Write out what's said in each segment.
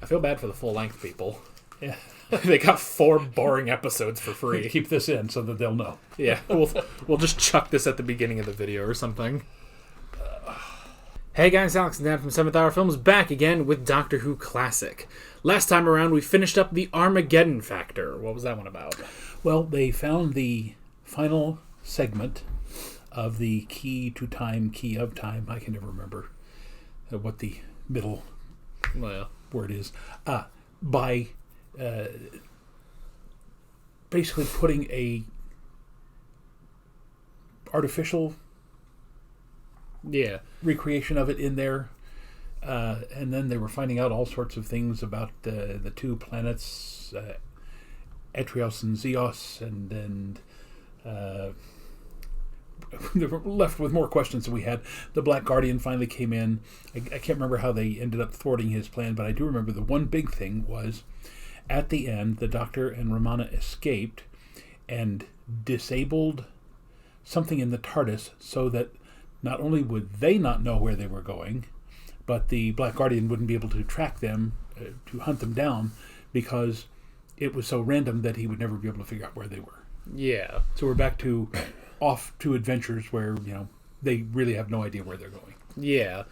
I feel bad for the full-length people. Yeah. They got 4 boring episodes for free. Keep this in so that they'll know. Yeah, we'll just chuck this at the beginning of the video or something. Hey guys, Alex and Dan from 7th Hour Films back again with Doctor Who Classic. Last time around we finished up the Armageddon Factor. What was that one about? Well, they found the final segment of the key to time, key of time. I can never remember what the middle word is. By basically putting a artificial recreation of it in there, and then they were finding out all sorts of things about the 2 planets, Atrios and Zeos, and then they were left with more questions than we had. The Black Guardian finally came in. I can't remember how they ended up thwarting his plan, but I do remember the one big thing was at the end, the Doctor and Romana escaped and disabled something in the TARDIS so that not only would they not know where they were going, but the Black Guardian wouldn't be able to track them, to hunt them down, because it was so random that he would never be able to figure out where they were. Yeah. So we're back to off to adventures where, they really have no idea where they're going. Yeah.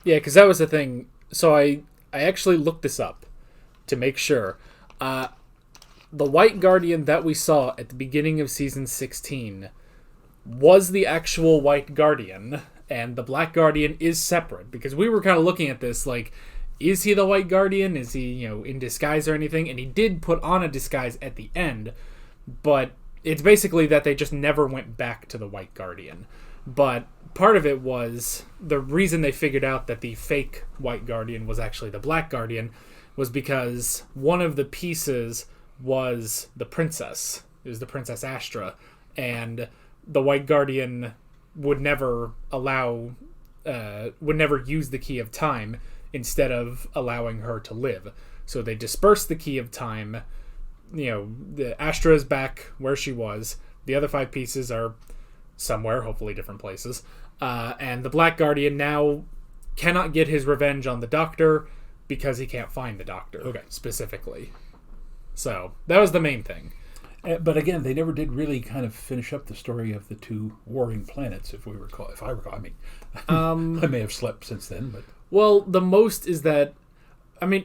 Because that was the thing. So I actually looked this up to make sure. The White Guardian that we saw at the beginning of season 16 was the actual White Guardian, and the Black Guardian is separate, because we were kind of looking at this like, is he the White Guardian? Is he, in disguise or anything? And he did put on a disguise at the end, but it's basically that they just never went back to the White Guardian. But part of it was, the reason they figured out that the fake White Guardian was actually the Black Guardian was because one of the pieces was the princess. It was the Princess Astra, and the White Guardian would never use the Key of Time instead of allowing her to live. So they dispersed the Key of Time. The Astra is back where she was. The other 5 pieces are somewhere, hopefully different places. And the Black Guardian now cannot get his revenge on the Doctor because he can't find the Doctor, specifically. So that was the main thing. But again, they never did really kind of finish up the story of the 2 warring planets, if I recall. I mean, I may have slept since then, but... Well, the most is that,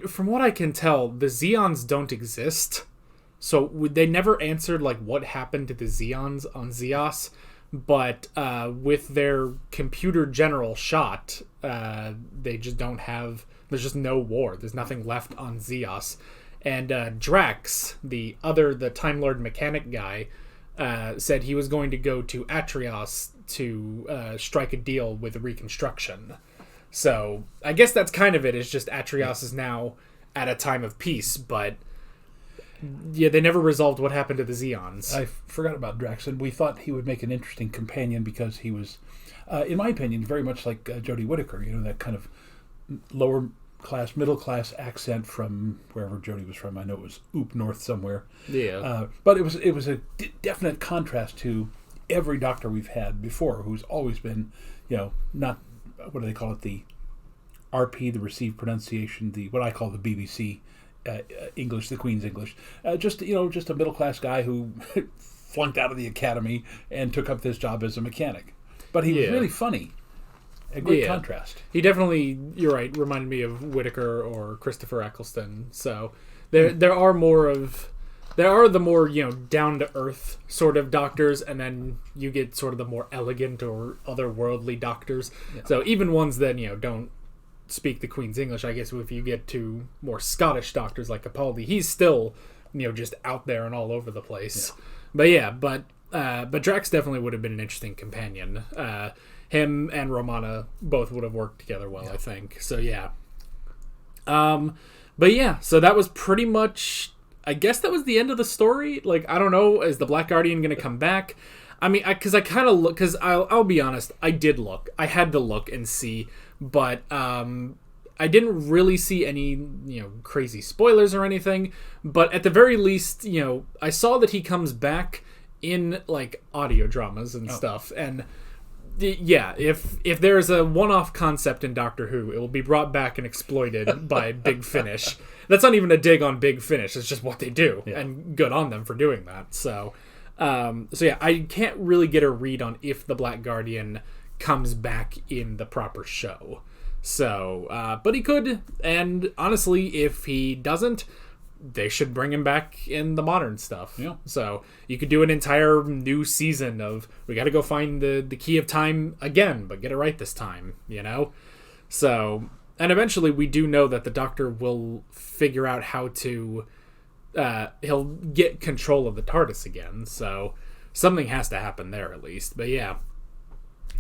from what I can tell, the Zeons don't exist. So they never answered, what happened to the Zeons on Zeos. But with their computer general shot, they just don't have... There's just no war. There's nothing left on Zeos. And Drax, the Time Lord mechanic guy, said he was going to go to Atrios to strike a deal with Reconstruction. So I guess that's kind of it. It's just Atrios is now at a time of peace, but they never resolved what happened to the Zeons. I forgot about Drax, and we thought he would make an interesting companion because he was, in my opinion, very much like Jodie Whittaker. That kind of lower class, middle class accent from wherever Jodie was from. I know it was North somewhere. Yeah. But it was a definite contrast to every Doctor we've had before, who's always been, not, what do they call it, the RP, the received pronunciation, the what I call the BBC English, the Queen's English. Just a middle class guy who flunked out of the academy and took up this job as a mechanic. But he was really funny. A great contrast. He definitely, you're right, reminded me of Whittaker or Christopher Eccleston. So there are the more, down to earth sort of doctors, and then you get sort of the more elegant or otherworldly doctors. Yeah. So even ones that, don't speak the Queen's English, I guess if you get to more Scottish doctors like Capaldi, he's still, just out there and all over the place. Yeah. But Drax definitely would have been an interesting companion. Him and Romana both would have worked together well, I think. So, yeah. So that was pretty much... I guess that was the end of the story. I don't know. Is the Black Guardian going to come back? Because I kind of look... Because I'll be honest, I did look. I had to look and see. But I didn't really see any, crazy spoilers or anything. But at the very least, I saw that he comes back in, audio dramas and stuff. And... Yeah, if there is a one-off concept in Doctor Who, it will be brought back and exploited by Big Finish. That's not even a dig on Big Finish. It's just what they do, and good on them for doing that. So yeah, I can't really get a read on if the Black Guardian comes back in the proper show. So, but he could, and honestly, if he doesn't, they should bring him back in the modern stuff. Yeah. So you could do an entire new season of, we got to go find the key of time again, but get it right this time, you know? So, and eventually we do know that the Doctor will figure out how to, he'll get control of the TARDIS again. So something has to happen there at least. But yeah.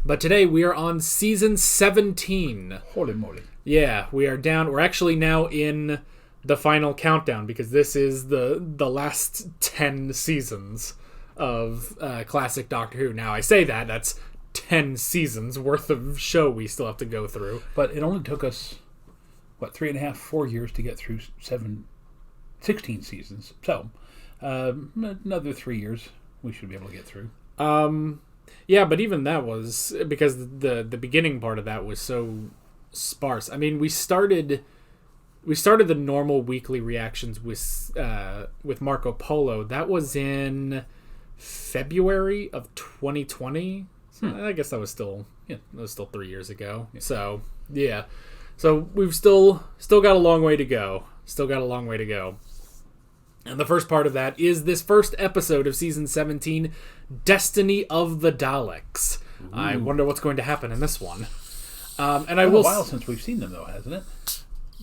But today we are on season 17. Holy moly. Yeah, we are down. We're actually now in the final countdown, because this is the last 10 seasons of classic Doctor Who. Now, I say that's 10 seasons worth of show we still have to go through. But it only took us, 3.5, 4 years to get through 16 seasons. So, another 3 years we should be able to get through. Yeah, but even that was because the beginning part of that was so sparse. I mean, we started the normal weekly reactions with Marco Polo. That was in February of 2020. So I guess that was still 3 years ago. Yeah. So yeah, so we've still got a long way to go. And the first part of that is this first episode of season 17, Destiny of the Daleks. Ooh. I wonder what's going to happen in this one. And I will. It's been a while since we've seen them, though, hasn't it?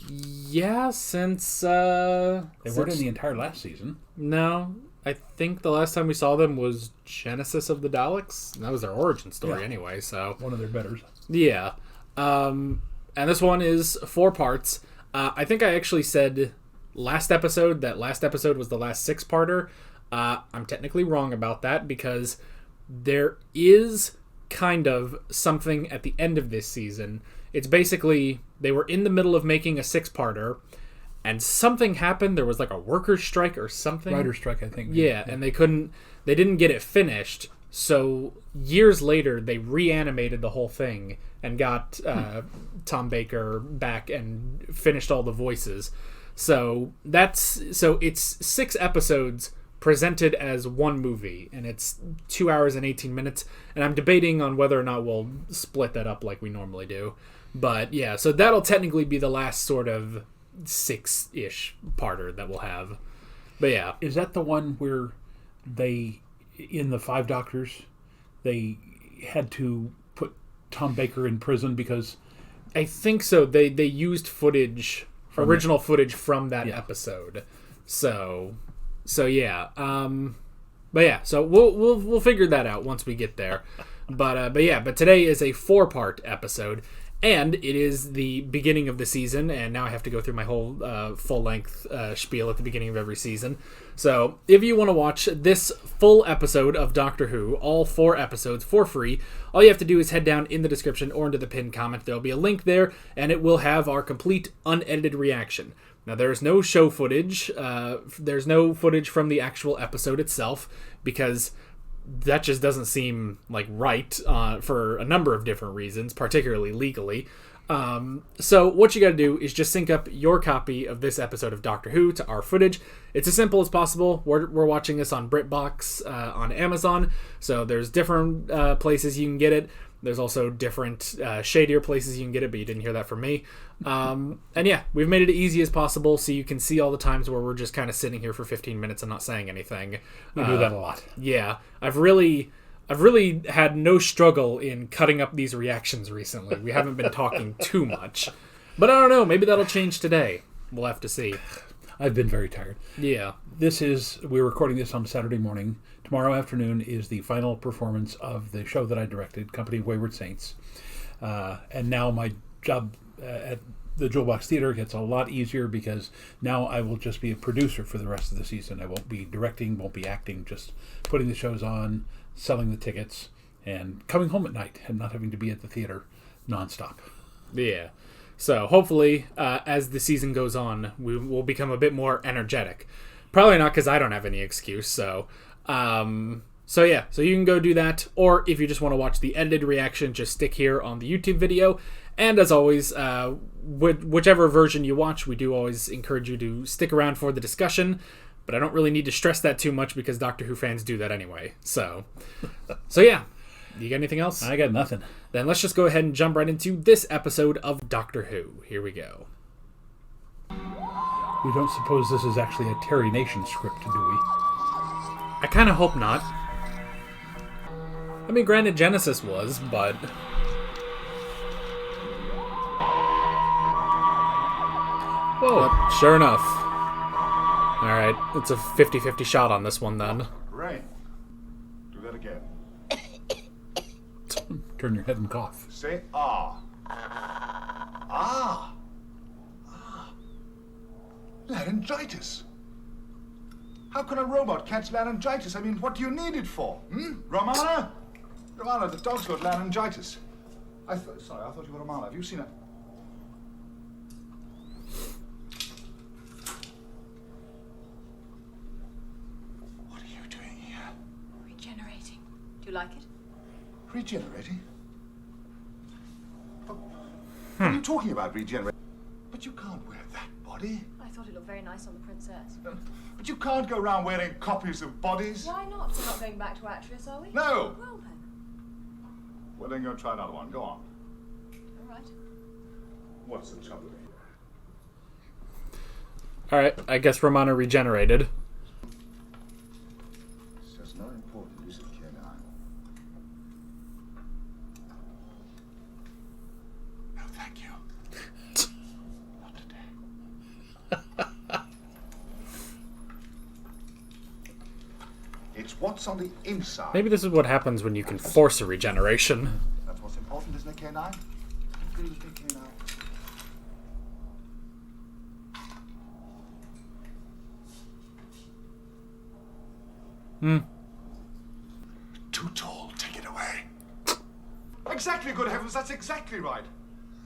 Yeah, since they weren't in the entire last season. No, I think the last time we saw them was Genesis of the Daleks. That was their origin story, anyway. So one of their betters. Yeah, and this one is 4 parts. I think I actually said last episode was the last 6-parter. I'm technically wrong about that, because there is kind of something at the end of this season. It's basically, they were in the middle of making a 6-parter, and something happened. There was like a workers' strike or something. Writer's strike, I think. Yeah, and they didn't get it finished. So years later, they reanimated the whole thing and got Tom Baker back and finished all the voices. So it's 6 episodes presented as one movie, and it's 2 hours and 18 minutes. And I'm debating on whether or not we'll split that up like we normally do. But yeah, so that'll technically be the last sort of 6-ish parter that we'll have. But yeah. Is that the one where they, in the 5 Doctors, they had to put Tom Baker in prison because... I think so. They used footage, original footage from that episode. So yeah. But yeah, so we'll figure that out once we get there. But today is a 4-part episode. And it is the beginning of the season, and now I have to go through my whole full-length spiel at the beginning of every season. So, if you want to watch this full episode of Doctor Who, all 4 episodes, for free, all you have to do is head down in the description or into the pinned comment. There will be a link there, and it will have our complete, unedited reaction. Now, there's no show footage. There's no footage from the actual episode itself, because that just doesn't seem like right for a number of different reasons, particularly legally. So what you got to do is just sync up your copy of this episode of Doctor Who to our footage. It's as simple as possible. We're watching this on BritBox on Amazon, so there's different places you can get it. There's also different shadier places you can get it, but you didn't hear that from me. And yeah, we've made it as easy as possible so you can see all the times where we're just kind of sitting here for 15 minutes and not saying anything. We do that a lot. Yeah. I've really had no struggle in cutting up these reactions recently. We haven't been talking too much. But I don't know, maybe that'll change today. We'll have to see. I've been very tired. Yeah. We're recording this on Saturday morning. Tomorrow afternoon is the final performance of the show that I directed, Company of Wayward Saints. And now my job at the Jewel Box Theater gets a lot easier, because now I will just be a producer for the rest of the season. I won't be directing, won't be acting, just putting the shows on, selling the tickets, and coming home at night and not having to be at the theater nonstop. Yeah. So hopefully, as the season goes on, we will become a bit more energetic. Probably not, because I don't have any excuse. So So yeah, so you can go do that, or if you just want to watch the edited reaction, just stick here on the YouTube video. And as always, whichever version you watch, we do always encourage you to stick around for the discussion, but I don't really need to stress that too much because Doctor Who fans do that anyway. So yeah. You got anything else? I got nothing. Then let's just go ahead and jump right into this episode of Doctor Who. Here we go. We don't suppose this is actually a Terry Nation script, do we? I kind of hope not. I mean, granted, Genesis was, but... Whoa. But sure enough. Alright, it's a 50-50 shot on this one, then. Right. Do that again. Turn your head and cough. Say ah. Ah. Ah. Laryngitis. How can a robot catch laryngitis? I mean, what do you need it for? Romana? Romana, the dog's got laryngitis. Sorry, I thought you were Romana. Have you seen it? What are you doing here? Regenerating. Do you like it? Regenerating? What are you talking about, regenerating? But you can't wear that body. I thought it looked very nice on the princess. But you can't go around wearing copies of bodies. Why not? We're not going back to Atreus, are we? No. Well then. Well, then go try another one. Go on. All right. What's the trouble? Alright, I guess Romana regenerated. There's no important use of K9. No, thank you. Not today. It's what's on the inside. Maybe this is what happens when you can force a regeneration. That's what's important, isn't it, K9? Agree with me, K9. Too tall. Take it away. Exactly, good heavens. That's exactly right.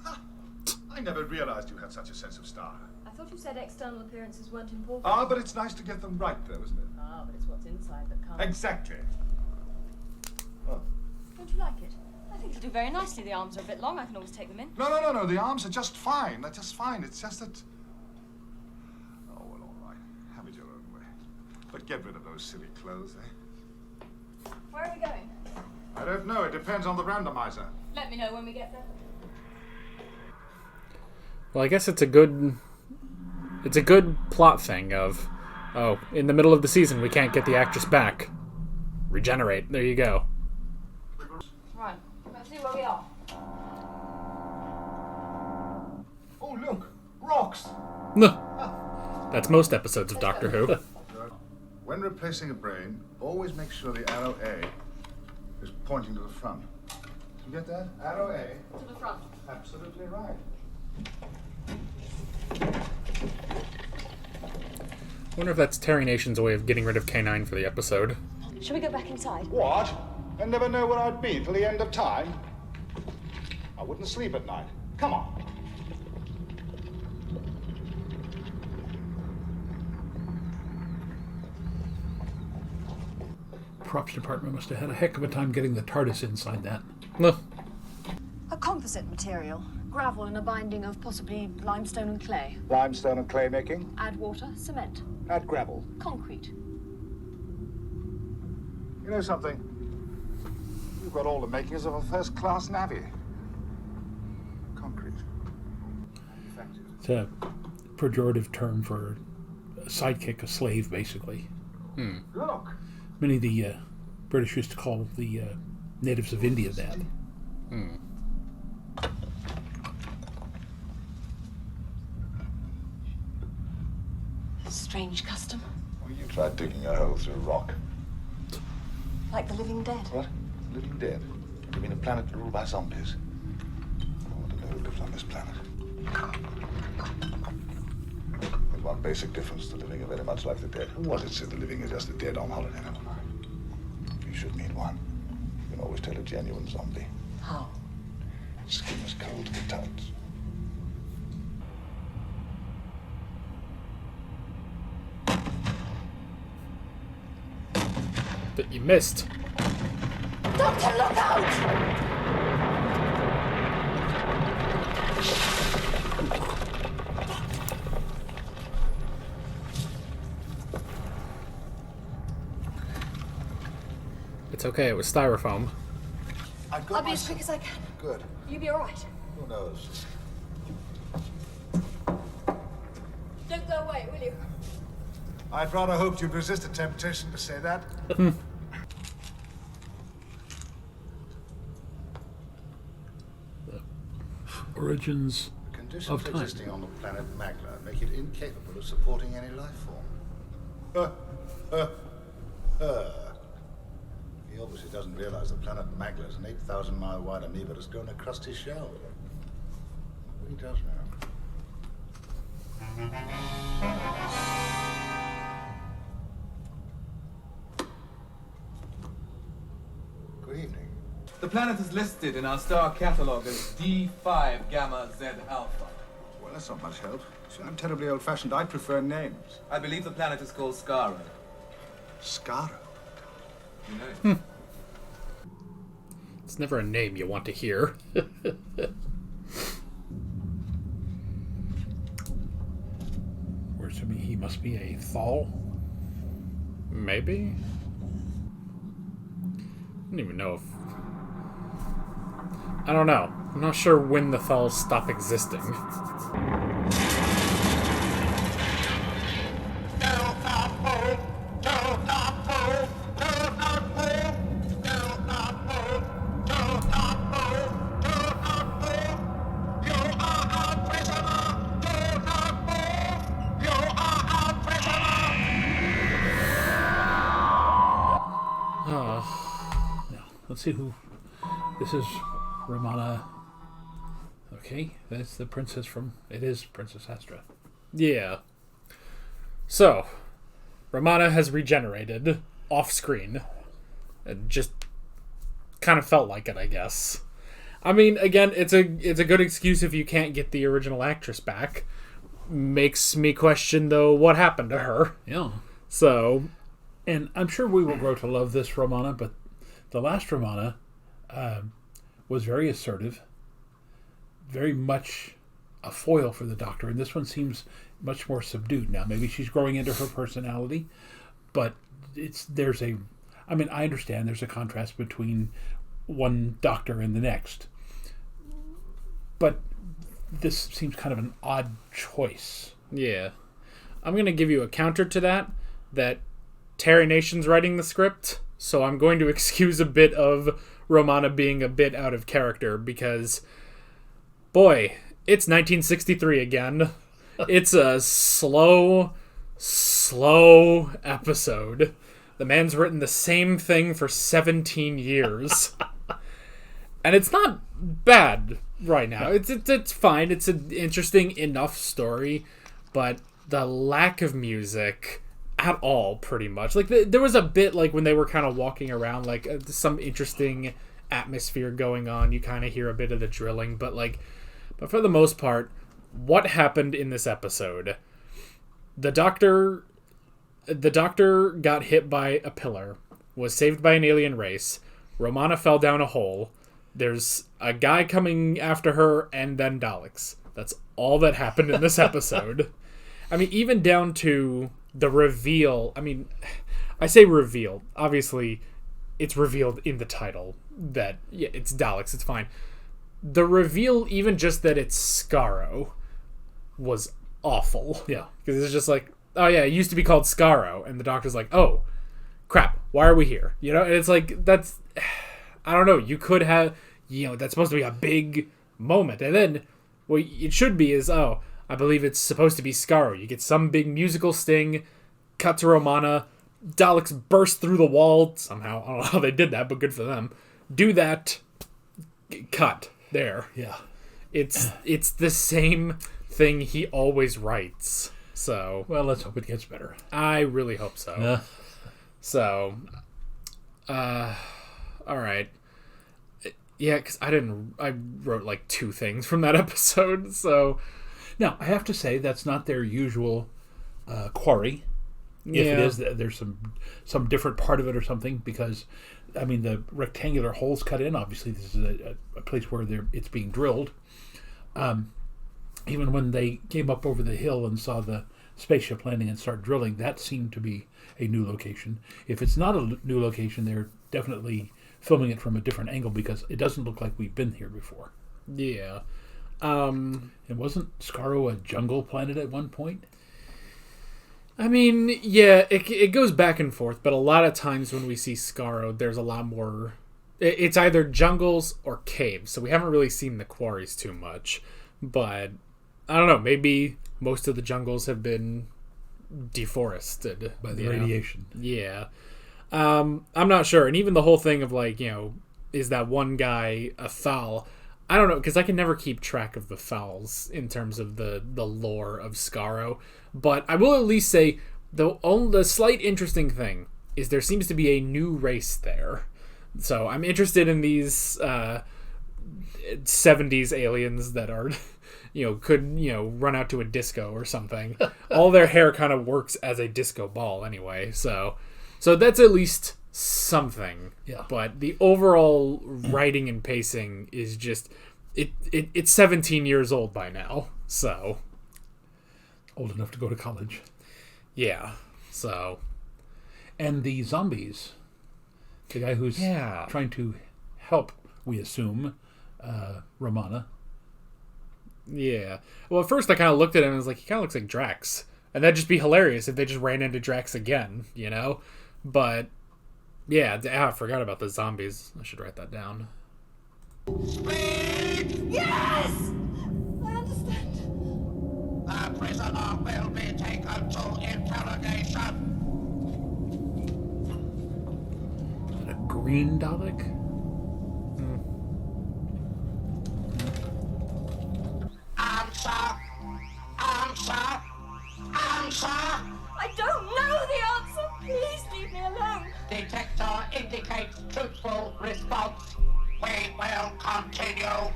Ha, I never realized you had such a sense of style. I thought you said external appearances weren't important. Ah, but it's nice to get them right, though, isn't it? Ah, but it's what's inside that counts. Exactly. Oh. Don't you like it? I think it'll do very nicely. The arms are a bit long. I can always take them in. No. The arms are just fine. They're just fine. It's just that... Oh, well, all right. Have it your own way. But get rid of those silly clothes, eh? Where are we going? I don't know. It depends on the randomizer. Let me know when we get there. Well, I guess it's a good plot thing of, oh, in the middle of the season we can't get the actress back. Regenerate. There you go. Right. Let's see where we are. Oh, look. Rocks. That's most episodes of Doctor Who. When replacing a brain, always make sure the arrow A is pointing to the front. You get that? Arrow A. To the front. Absolutely right. I wonder if that's Terry Nation's way of getting rid of K9 for the episode. Shall we go back inside? What? I never know where I'd be till the end of time. I wouldn't sleep at night. Come on. Props department must have had a heck of a time getting the TARDIS inside that. No. A composite material. Gravel in a binding of possibly limestone and clay. Limestone and clay making. Add water, cement, Add gravel. concrete. You know something? You've got all the makings of a first-class navvy. Concrete. It's a pejorative term for a sidekick, a slave, basically. Look. Many of the British used to call the natives of India that. Strange custom. Well, you tried digging a hole through a rock. Like the living dead. What? Living dead? You mean a planet ruled by zombies? I want to know who lives on this planet. There's one basic difference. The living are very much like the dead. Who was it said the living are just the dead on holiday? Never mind. You should meet one. You can always tell a genuine zombie. How? Skin is cold to the touch. But you missed. Doctor, look out! It's okay, it was styrofoam. I've got I'll be my... as quick as I can. Good. You be all right. Who knows? Don't go away, will you? I'd rather hoped you'd resist the temptation to say that. Origins The of conditions time. existing on the planet Magla make it incapable of supporting any life form. He obviously doesn't realize the planet Magla is an 8,000-mile wide amoeba that's grown a crusty shell. He does now. Good evening. The planet is listed in our star catalog as D5 Gamma Z Alpha. Well, that's not much help. See, I'm terribly old-fashioned. I prefer names. I believe the planet is called Skara. Scarrow. You know it. It's never a name you want to hear. We're assuming he must be a Thal. Maybe? I don't even know if... I don't know. I'm not sure when the Thals stop existing. Let's see who. This is Romana. Okay, that's the princess from. It is Princess Astra. Yeah. So, Romana has regenerated off-screen. It just kind of felt like it, I guess. I mean, again, it's a good excuse if you can't get the original actress back. Makes me question, though, what happened to her. Yeah. So, And I'm sure we will grow to love this Romana, but the last Romana was very assertive, very much a foil for the Doctor, and this one seems much more subdued now. Maybe she's growing into her personality, but I understand there's a contrast between one Doctor and the next, but this seems kind of an odd choice. yeah. I'm going to give you a counter to that Terry Nation's writing the script, so I'm going to excuse a bit of Romana being a bit out of character because, boy, it's 1963 again. It's a slow episode. The man's written the same thing for 17 years. And it's not bad right now. It's fine. It's an interesting enough story, but the lack of music at all, pretty much. Like, there was a bit, like, when they were kind of walking around, like, some interesting atmosphere going on. You kind of hear a bit of the drilling, but for the most part, what happened in this episode? The Doctor got hit by a pillar, was saved by an alien race. Romana fell down a hole. There's a guy coming after her, and then Daleks. That's all that happened in this episode. I mean, even down to the reveal. I mean, I say reveal. Obviously, it's revealed in the title that, yeah, it's Daleks. It's fine. The reveal, even just that it's Skaro, was awful. Yeah. Because it's just like, oh yeah, it used to be called Skaro. And the Doctor's like, oh, crap, why are we here? You know, and it's like, that's... I don't know, you could have, that's supposed to be a big moment. And then what it should be is, oh, I believe it's supposed to be Skaro. You get some big musical sting, cut to Romana, Daleks burst through the wall somehow. I don't know how they did that, but good for them. Do that, cut, there. Yeah. It's the same thing he always writes. So, Well, let's hope it gets better. I really hope so. Yeah. So, all right. Yeah, because I wrote like 2 things from that episode, so... Now, I have to say, that's not their usual quarry. If it is, there's some different part of it or something, because, I mean, the rectangular holes cut in, obviously this is a place where it's being drilled. Even when they came up over the hill and saw the spaceship landing and start drilling, that seemed to be a new location. If it's not a new location, they're definitely filming it from a different angle, because it doesn't look like we've been here before. Yeah. And wasn't Skaro a jungle planet at one point? I mean, yeah, it goes back and forth, but a lot of times when we see Skaro, there's a lot more... It's either jungles or caves, so we haven't really seen the quarries too much. But, I don't know, maybe most of the jungles have been deforested. By the radiation. Yeah. I'm not sure. And even the whole thing of, like, you know, is that one guy a Thal? I don't know, because I can never keep track of the Thals in terms of the lore of Skaro. But I will at least say the slight interesting thing is there seems to be a new race there. So I'm interested in these 70s aliens that are, could run out to a disco or something. All their hair kind of works as a disco ball anyway. So that's at least something. Yeah. But the overall writing and pacing is just it's 17 years old by now. So old enough to go to college. Yeah. So. And the zombies. The guy who's trying to help, we assume, Romana. Yeah. Well, at first I kind of looked at him and was like, he kind of looks like Drax. And that'd just be hilarious if they just ran into Drax again, But, yeah, I forgot about the zombies. I should write that down. Yes! I understand. The prisoner will be taken to interrogation. A green Dalek? Answer! I don't know the answer. Please leave me alone. Detector indicates truthful response. We will continue.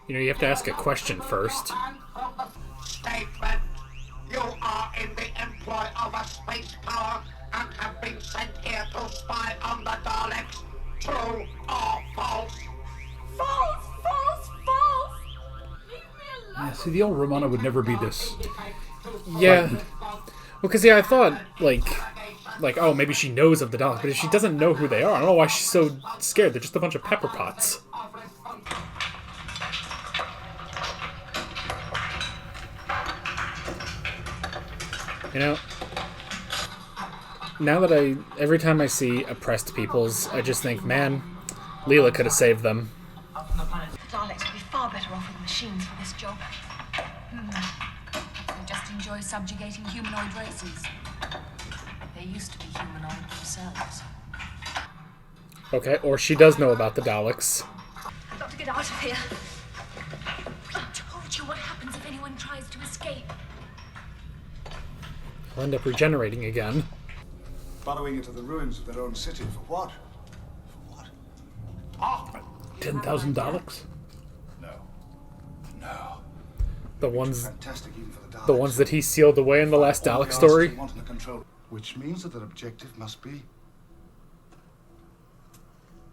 You have to ask a question first. Statement. You are in the employ of a space power and have been sent here to spy on the Daleks. True or false? False! False! False! Leave me alone. Yeah, see, the old Romana would never be this. Yeah. Well, because, I thought, like, oh, maybe she knows of the Daleks, but if she doesn't know who they are, I don't know why she's so scared. They're just a bunch of pepper pots. Now that every time I see oppressed peoples, I just think, man, Leela could have saved them. The Daleks would be far better off with machines for this job. They just enjoy subjugating humanoid races. They used to be humanoid themselves. Okay, or she does know about the Daleks. I've got to get out of here. I told you what happens if anyone tries to escape. They'll end up regenerating again. Burrowing into the ruins of their own city. For what? For what? 10,000 Daleks? No. No. The ones Fantastic even for the Daleks. the ones that he sealed away in the last All Dalek the story. answers they want in the control, which means that their objective must be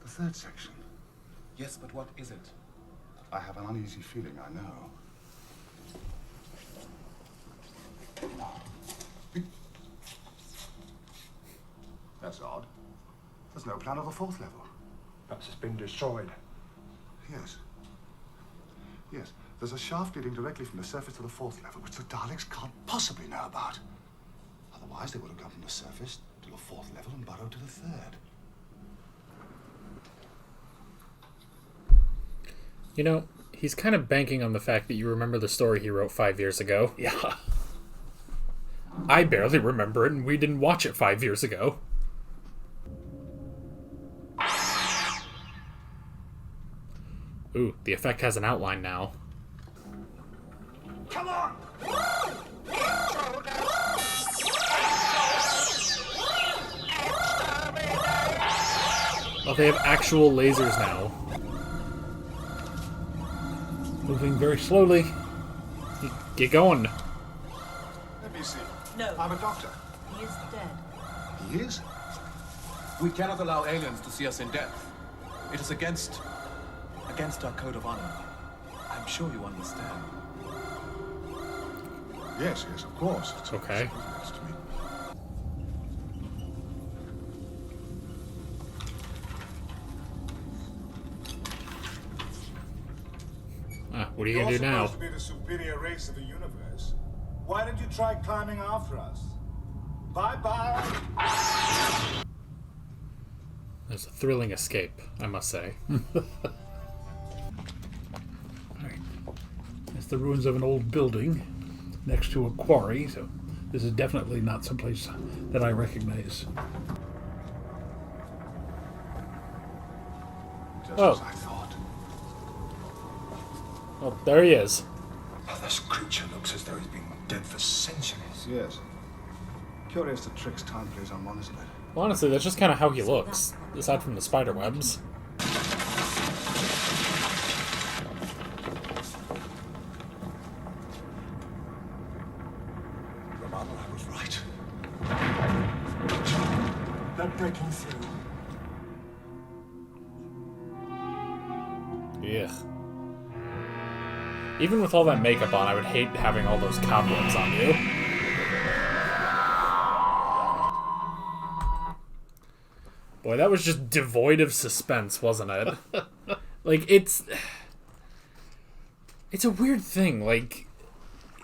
the third section. Yes, but what is it? I have an uneasy feeling, I know. That's odd. There's no plan of a fourth level. Perhaps it's been destroyed. Yes. Yes. There's a shaft leading directly from the surface to the fourth level, which the Daleks can't possibly know about. Otherwise, they would have gone from the surface to the fourth level and burrowed to the third. He's kind of banking on the fact that you remember the story he wrote 5 years ago. Yeah. I barely remember it, and we didn't watch it 5 years ago. Ooh, the effect has an outline now. Come on! Oh, they have actual lasers now. Moving very slowly. Get going. Let me see. No. I'm a doctor. He is dead. He is? We cannot allow aliens to see us in death. It is against our code of honor. I'm sure you understand. Yes, of course. It's Okay. next to me. What are you gonna do now? You're supposed to be the superior race of the universe. Why don't you try climbing after us? Bye-bye. There's a thrilling escape, I must say. Alright. It's the ruins of an old building next to a quarry, so this is definitely not someplace that I recognize. Just as I thought. Oh, there he is. Oh, this creature looks as though he's been dead for centuries. Yes. Curious the tricks time plays on one, isn't it? Well, honestly, that's just kind of how he looks, aside from the spider webs. Romano, I was right. They're breaking through. Yeah. Even with all that makeup on, I would hate having all those cobwebs on you. Boy, that was just devoid of suspense, wasn't it? Like, it's a weird thing, like,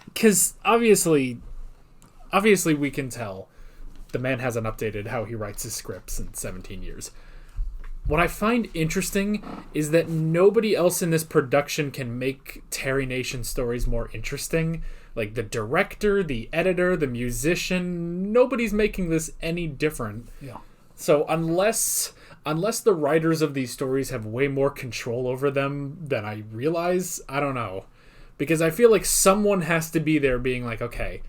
because obviously we can tell the man hasn't updated how he writes his scripts in 17 years. What I find interesting is that nobody else in this production can make Terry Nation stories more interesting. Like, the director, the editor, the musician, nobody's making this any different. Yeah. So unless the writers of these stories have way more control over them than I realize, I don't know. Because I feel like someone has to be there being like, okay,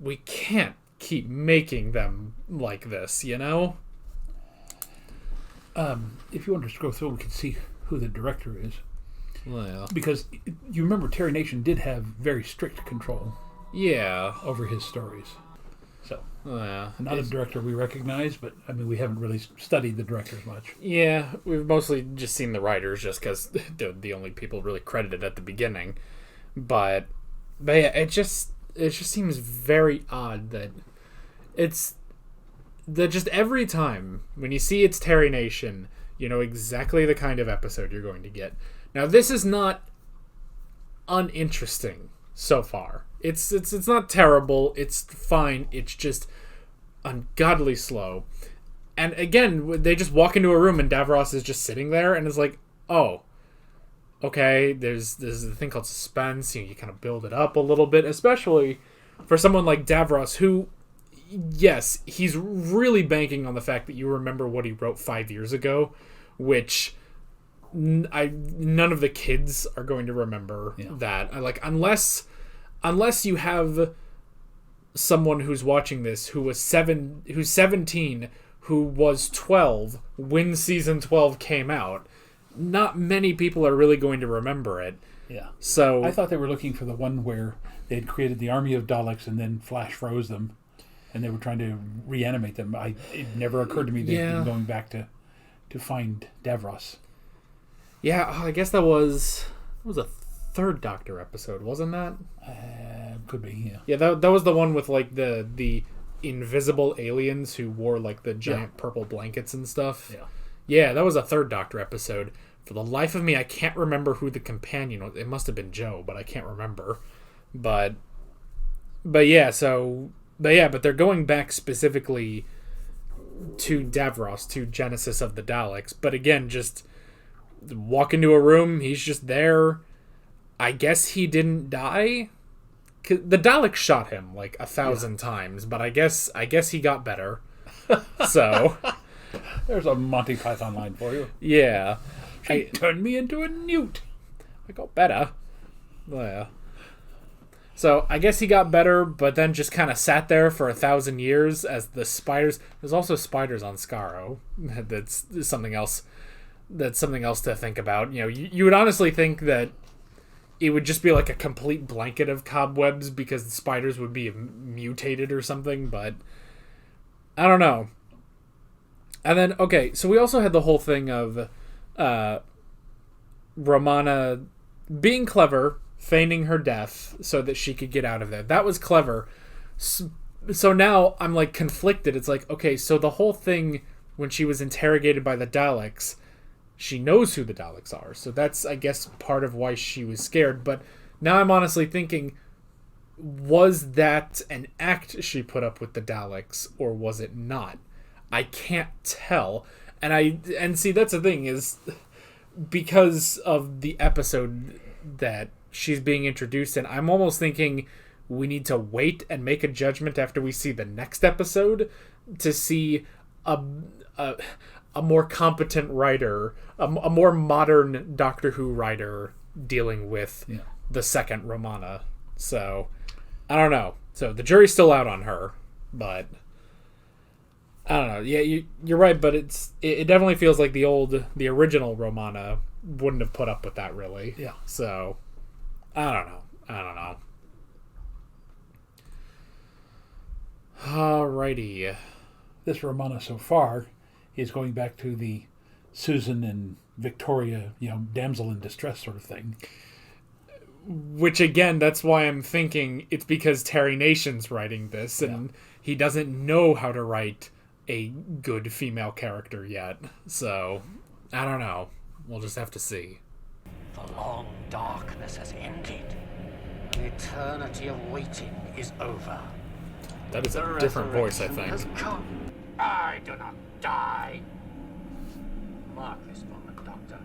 we can't keep making them like this, you know? If you want to scroll through, we can see who the director is. Well, Because you remember Terry Nation did have very strict control yeah. over his stories. So, Yeah. not a director we recognize, but I mean, we haven't really studied the directors much. Yeah, we've mostly just seen the writers just because they're the only people really credited at the beginning. But yeah, it just seems very odd that it's that just every time when you see it's Terry Nation, you know exactly the kind of episode you're going to get. Now, this is not uninteresting so far. It's not terrible. It's fine. It's just ungodly slow. And again, they just walk into a room and Davros is just sitting there and is like, oh, okay, there's a thing called suspense. You kind of build it up a little bit, especially for someone like Davros who, yes, he's really banking on the fact that you remember what he wrote 5 years ago, which none of the kids are going to remember that. Like, unless you have someone who's watching this who's 17, who was 12 when season 12 came out, not many people are really going to remember it. Yeah. So I thought they were looking for the one where they had created the army of Daleks and then Flash froze them, and they were trying to reanimate them. It never occurred to me they'd been going back to find Davros. Yeah, I guess that was a third Doctor episode, wasn't that? Could be, yeah. Yeah, that was the one with like the invisible aliens who wore like the giant purple blankets and stuff. Yeah. Yeah, that was a third Doctor episode. For the life of me, I can't remember who the companion was. It must have been Joe, but I can't remember. But they're going back specifically to Davros, to Genesis of the Daleks. But again, just walk into a room, he's just there. I guess he didn't die. The Daleks shot him like 1,000 times, but I guess he got better. So there's a Monty Python line for you. Yeah. She turned me into a newt. I got better. Yeah. So I guess he got better, but then just kind of sat there for 1,000 years as the spiders. There's also spiders on Skaro. That's something else. That's something else to think about. You know, you would honestly think that it would just be like a complete blanket of cobwebs because the spiders would be mutated or something, but I don't know. And then, okay, so we also had the whole thing of Romana being clever, feigning her death so that she could get out of there. That was clever. So now I'm like conflicted. It's like, okay, so the whole thing when she was interrogated by the Daleks, she knows who the Daleks are. So that's, I guess, part of why she was scared. But now I'm honestly thinking, was that an act she put up with the Daleks, or was it not? I can't tell. And see, that's the thing, is because of the episode that she's being introduced in, I'm almost thinking we need to wait and make a judgment after we see the next episode to see a more competent writer, a more modern Doctor Who writer dealing with the second Romana. So, I don't know. So, the jury's still out on her, but I don't know. Yeah, you're right, but it definitely feels like the original Romana wouldn't have put up with that, really. Yeah. So, I don't know. Alrighty. This Romana so far is going back to the Susan and Victoria, damsel in distress sort of thing. Which, again, that's why I'm thinking it's because Terry Nation's writing this, and he doesn't know how to write a good female character yet. So, I don't know. We'll just have to see. The long darkness has ended. An eternity of waiting is over. That is a different voice, I think. Has come. I do not die. Mark this moment, Doctor.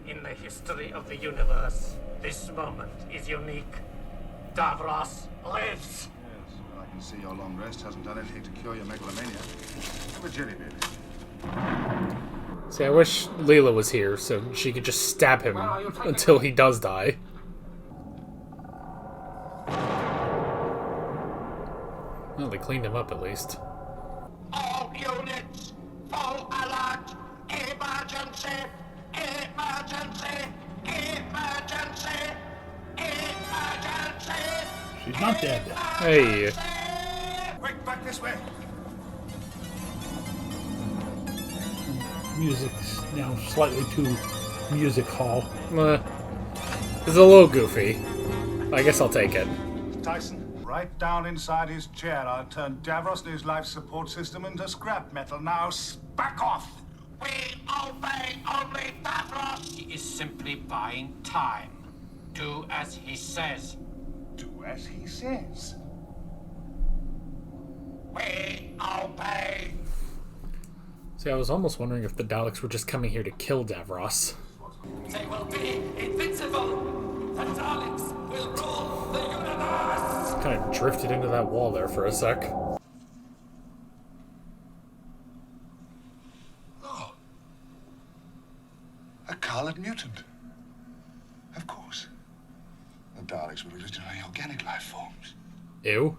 In the history of the universe, this moment is unique. Davros lives. Yes, well, I can see your long rest hasn't done anything to cure your megalomania. Have a jelly baby. See, I wish Leela was here so she could just stab him until he does die. Well, they cleaned him up at least. All units, full alert. Emergency. Emergency. Emergency. Emergency. She's not dead. Hey. Quick, back this way. Music's now slightly too music hall. It's a little goofy. I guess I'll take it. Tyson, right down inside his chair. I'll turn Davros and his life support system into scrap metal. Now, back off! We obey only Davros. He is simply buying time. Do as he says. Do as he says. We obey. See, I was almost wondering if the Daleks were just coming here to kill Davros. They will be invincible. The Daleks will rule the universe. Kind of drifted into that wall there for a sec. Oh. A Kaled mutant. Of course. The Daleks were originally organic life forms. Ew.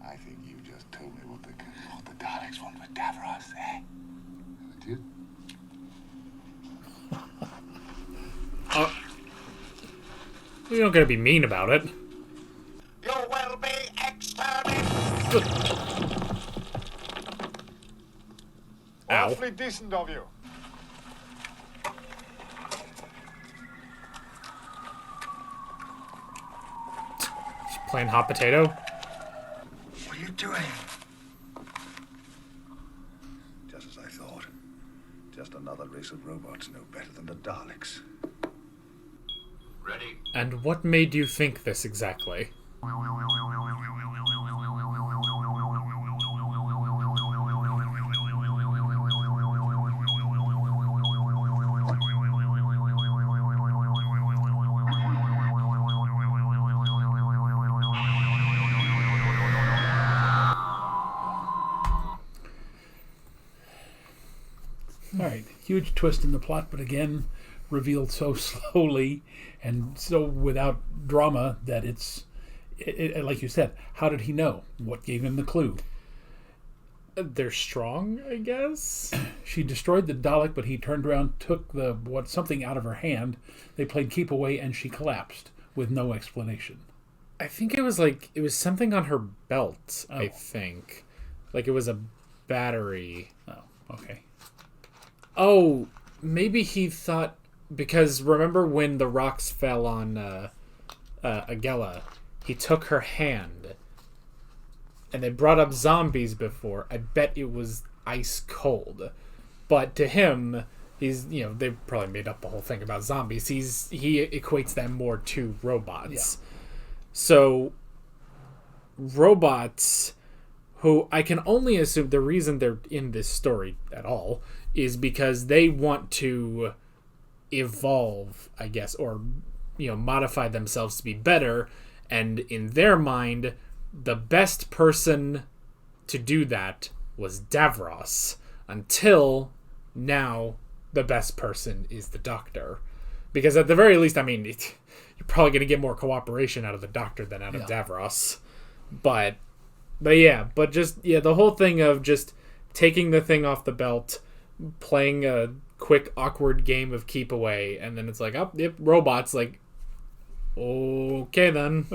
I think you just told me what the Daleks want with Davros, eh? I did. You don't gotta be mean about it. You will be exterminated. Ow. Awfully decent of you. Just playing hot potato. What are you doing? Just as I thought. Just another race of robots no better than the Daleks. Ready. And what made you think this exactly? All right, huge twist in the plot, but again, revealed so slowly and so without drama that it's like you said, how did he know? What gave him the clue? They're strong, I guess? She destroyed the Dalek, but he turned around, took something out of her hand. They played keep away, and she collapsed with no explanation. I think it was something on her belt, I think. Like it was a battery. Oh, okay. Oh, maybe he thought... Because remember when the rocks fell on Agella, he took her hand. And they brought up zombies before. I bet it was ice cold. But to him, he's, they probably made up the whole thing about zombies. He equates them more to robots. Yeah. So, robots, who I can only assume the reason they're in this story at all is because they want to evolve, I guess, or modify themselves to be better, and in their mind the best person to do that was Davros, until now the best person is the Doctor, because at the very least, I mean, you're probably going to get more cooperation out of the Doctor than out of Davros, but just the whole thing of just taking the thing off the belt, playing a quick awkward game of keep away, and then it's like, oh, yep, robots, like, okay then.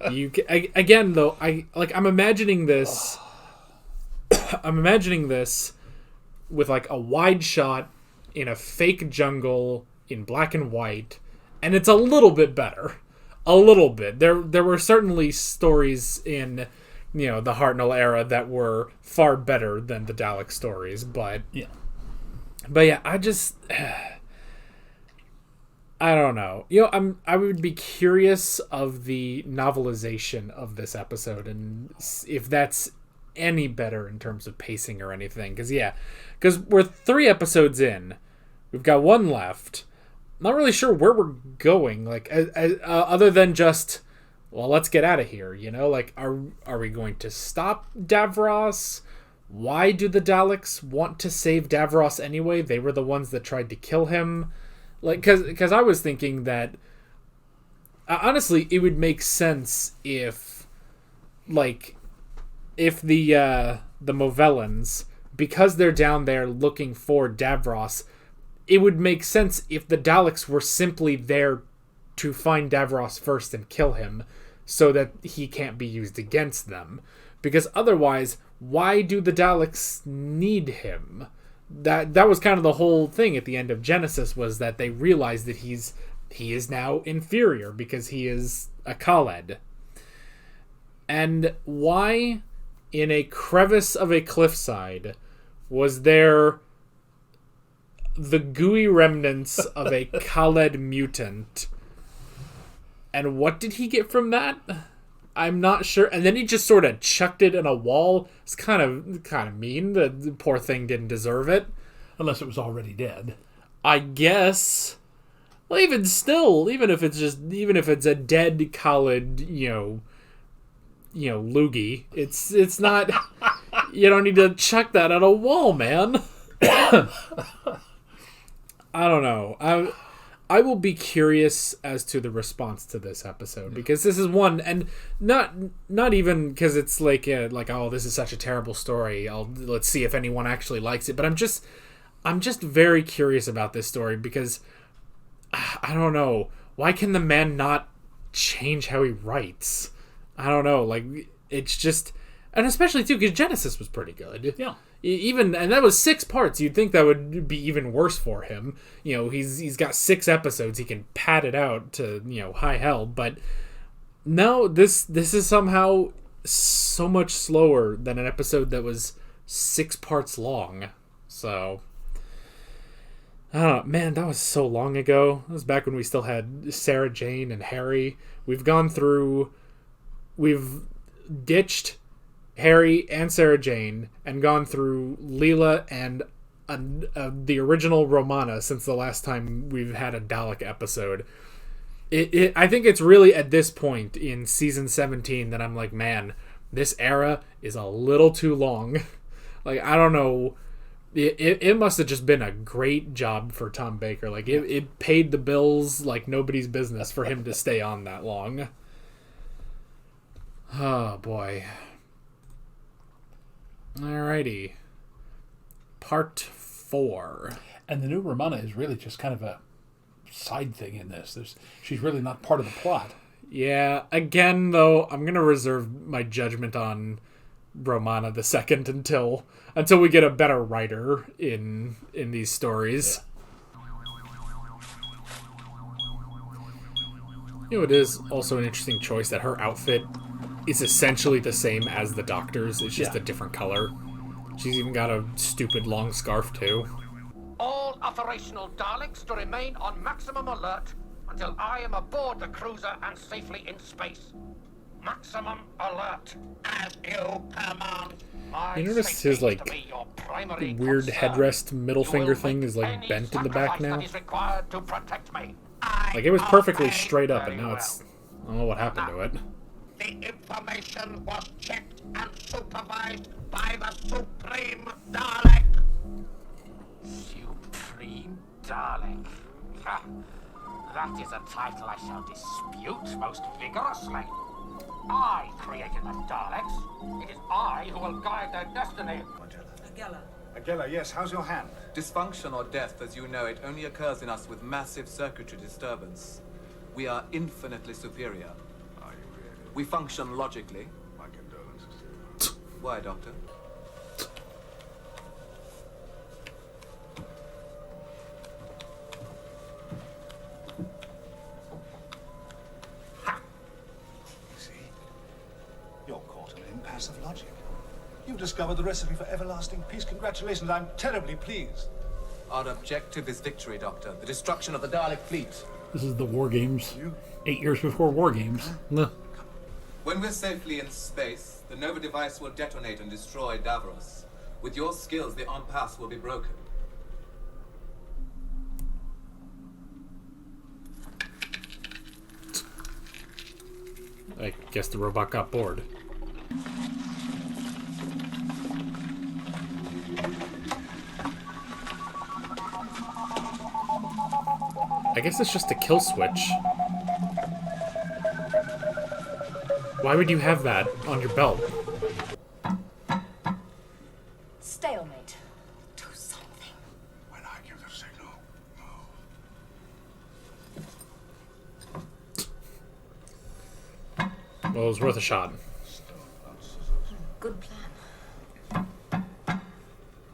Again though, I'm imagining this with like a wide shot in a fake jungle in black and white, and it's a little bit better, a little bit. There were certainly stories in the Hartnell era that were far better than the Dalek stories, but I just I don't know. I would be curious of the novelization of this episode and if that's any better in terms of pacing or anything. Because we're 3 episodes in, we've got 1 left. Not really sure where we're going. Like, other than just, well, let's get out of here. Like, are we going to stop Davros? Why do the Daleks want to save Davros anyway? They were the ones that tried to kill him. Like, because I was thinking that, honestly, it would make sense if the Movellans, because they're down there looking for Davros, it would make sense if the Daleks were simply there to find Davros first and kill him, so that he can't be used against them. Because otherwise, why do the Daleks need him? That was kind of the whole thing at the end of Genesis, was that they realized that he is now inferior because he is a Kaled. And why, in a crevice of a cliffside, was there the gooey remnants of a Kaled mutant? And what did he get from that? I'm not sure. And then he just sort of chucked it in a wall. It's kind of mean. The poor thing didn't deserve it. Unless it was already dead. I guess. Well, even still, even if it's a dead Kaled, loogie, it's not. You don't need to chuck that at a wall, man. I don't know. I will be curious as to the response to this episode, because this is one, and not even because it's like oh, this is such a terrible story. Let's see if anyone actually likes it. But I'm just very curious about this story, because I don't know, why can the man not change how he writes? I don't know, like, it's just, and especially too because Genesis was pretty good. Yeah. Even, and that was 6 parts. You'd think that would be even worse for him. He's got 6 episodes. He can pad it out to high hell. But no, this is somehow so much slower than an episode that was 6 parts long. So I don't know, man. That was so long ago. That was back when we still had Sarah Jane and Harry. We've ditched Harry and Sarah Jane and gone through Leela and the original Romana since the last time we've had a Dalek episode. I think it's really at this point in season 17 that I'm like, man, this era is a little too long. Like, I don't know. It must have just been a great job for Tom Baker. Like, it paid the bills like nobody's business for him to stay on that long. Oh, boy. Alrighty. Part 4. And the new Romana is really just kind of a side thing in this. She's really not part of the plot. Yeah, again, though, I'm going to reserve my judgment on Romana the Second until we get a better writer in these stories. You know, it is also an interesting choice that her outfit is essentially the same as the Doctor's. It's just a different color. She's even got a stupid long scarf, too. All operational Daleks to remain on maximum alert until I am aboard the cruiser and safely in space. Maximum alert. As you command. You notice his, like, weird headrest middle finger thing is, like, bent in the back now? Like, it was perfectly straight up, and now it's... I don't know what happened to it. The information was checked and supervised by the Supreme Dalek. Supreme Dalek? Ha. That is a title I shall dispute most vigorously. I created the Daleks. It is I who will guide their destiny. Agella, yes, how's your hand? Dysfunction or death, as you know it, only occurs in us with massive circuitry disturbance. We are infinitely superior. Are you really? We function logically. My condolences. Why, Doctor? See? You're caught in an impasse of logic. You've discovered the recipe for everlasting peace. Congratulations, I'm terribly pleased. Our objective is victory, Doctor. The destruction of the Dalek fleet. This is the War Games. 8 years before War Games. When we're safely in space, the Nova device will detonate and destroy Davros. With your skills, the impasse will be broken. I guess the robot got bored. I guess it's just a kill switch. Why would you have that on your belt? Stalemate. Do something. When I give the signal, move. Well, it was worth a shot. Good plan.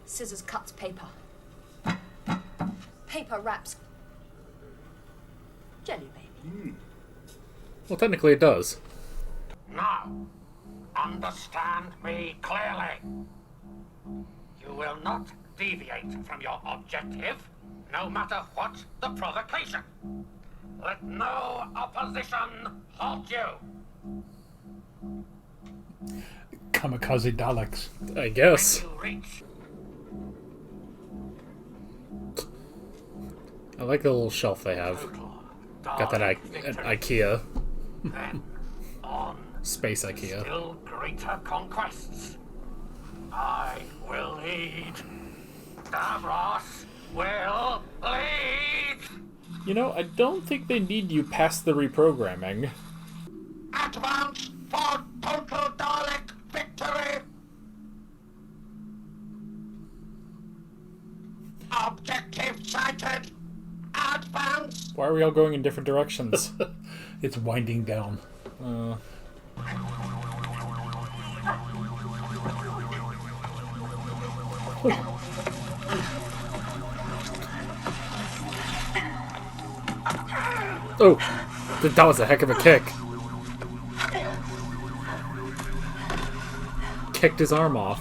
Scissors cuts paper. Paper wraps jelly baby. Well, technically it does. Now, understand me clearly. You will not deviate from your objective, no matter what the provocation. Let no opposition halt you. Kamikaze Daleks. I guess. You reach I like the little shelf they have. Got that at IKEA. then on Space IKEA. still greater conquests. I will lead. Davros will lead. You know, I don't think they need you past the reprogramming. Advance for total Dalek victory. Objective sighted. Advance. Why are we all going in different directions? It's winding down. Oh, that was a heck of a kick. Kicked his arm off.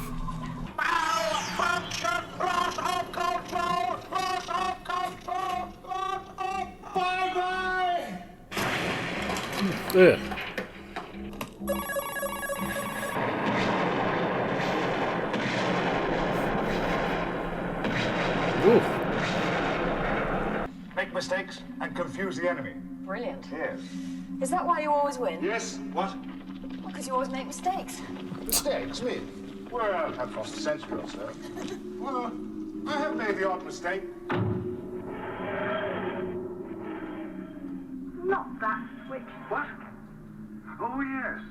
Malfunction. Loss of control. Loss of control. Loss of bye-bye. Ugh. Ooh. Make mistakes and confuse the enemy. Brilliant. Yes. Is that why you always win? Yes? What? Because you always make mistakes. Mistakes? Me? Well, I've lost a century or so. Well, I have made the odd mistake. Not that switch. What? Oh, yes.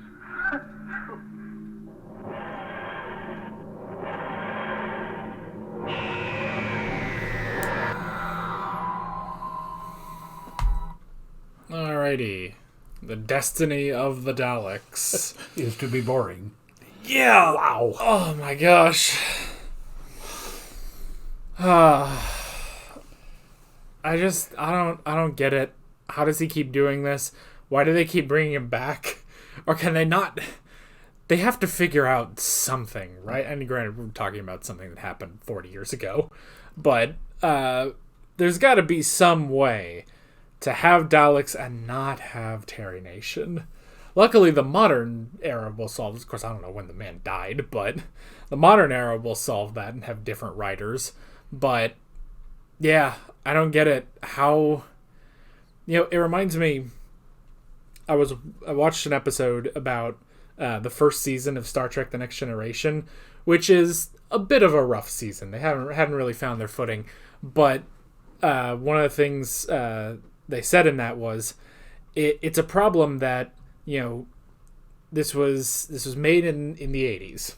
Alrighty. The destiny of the Daleks. Is to be boring. Yeah. Wow. Oh my gosh. I don't get it. How does he keep doing this? Why do they keep bringing him back? Or can they not? They have to figure out something, right? And granted, we're talking about something that happened 40 years ago, but there's got to be some way to have Daleks and not have Terry Nation. Luckily, the modern era will solve this. Of course, I don't know when the man died, but the modern era will solve that and have different writers. But yeah, I don't get it. How, it reminds me. I watched an episode about the first season of Star Trek: The Next Generation, which is a bit of a rough season. They hadn't really found their footing, but one of the things they said in that was it's a problem that this was made in the 80s,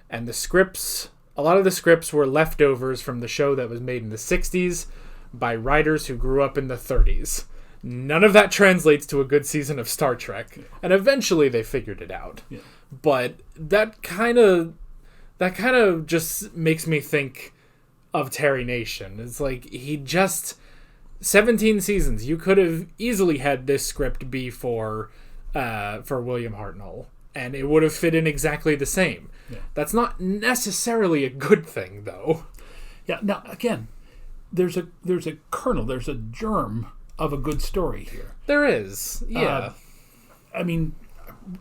and a lot of the scripts were leftovers from the show that was made in the 60s by writers who grew up in the 30s. None of that translates to a good season of Star Trek, and eventually they figured it out. Yeah. But that kind of just makes me think of Terry Nation. It's like 17 seasons. You could have easily had this script be for William Hartnell, and it would have fit in exactly the same. Yeah. That's not necessarily a good thing, though. Yeah. Now, again, there's a kernel, there's a germ of a good story here. There is, yeah. I mean,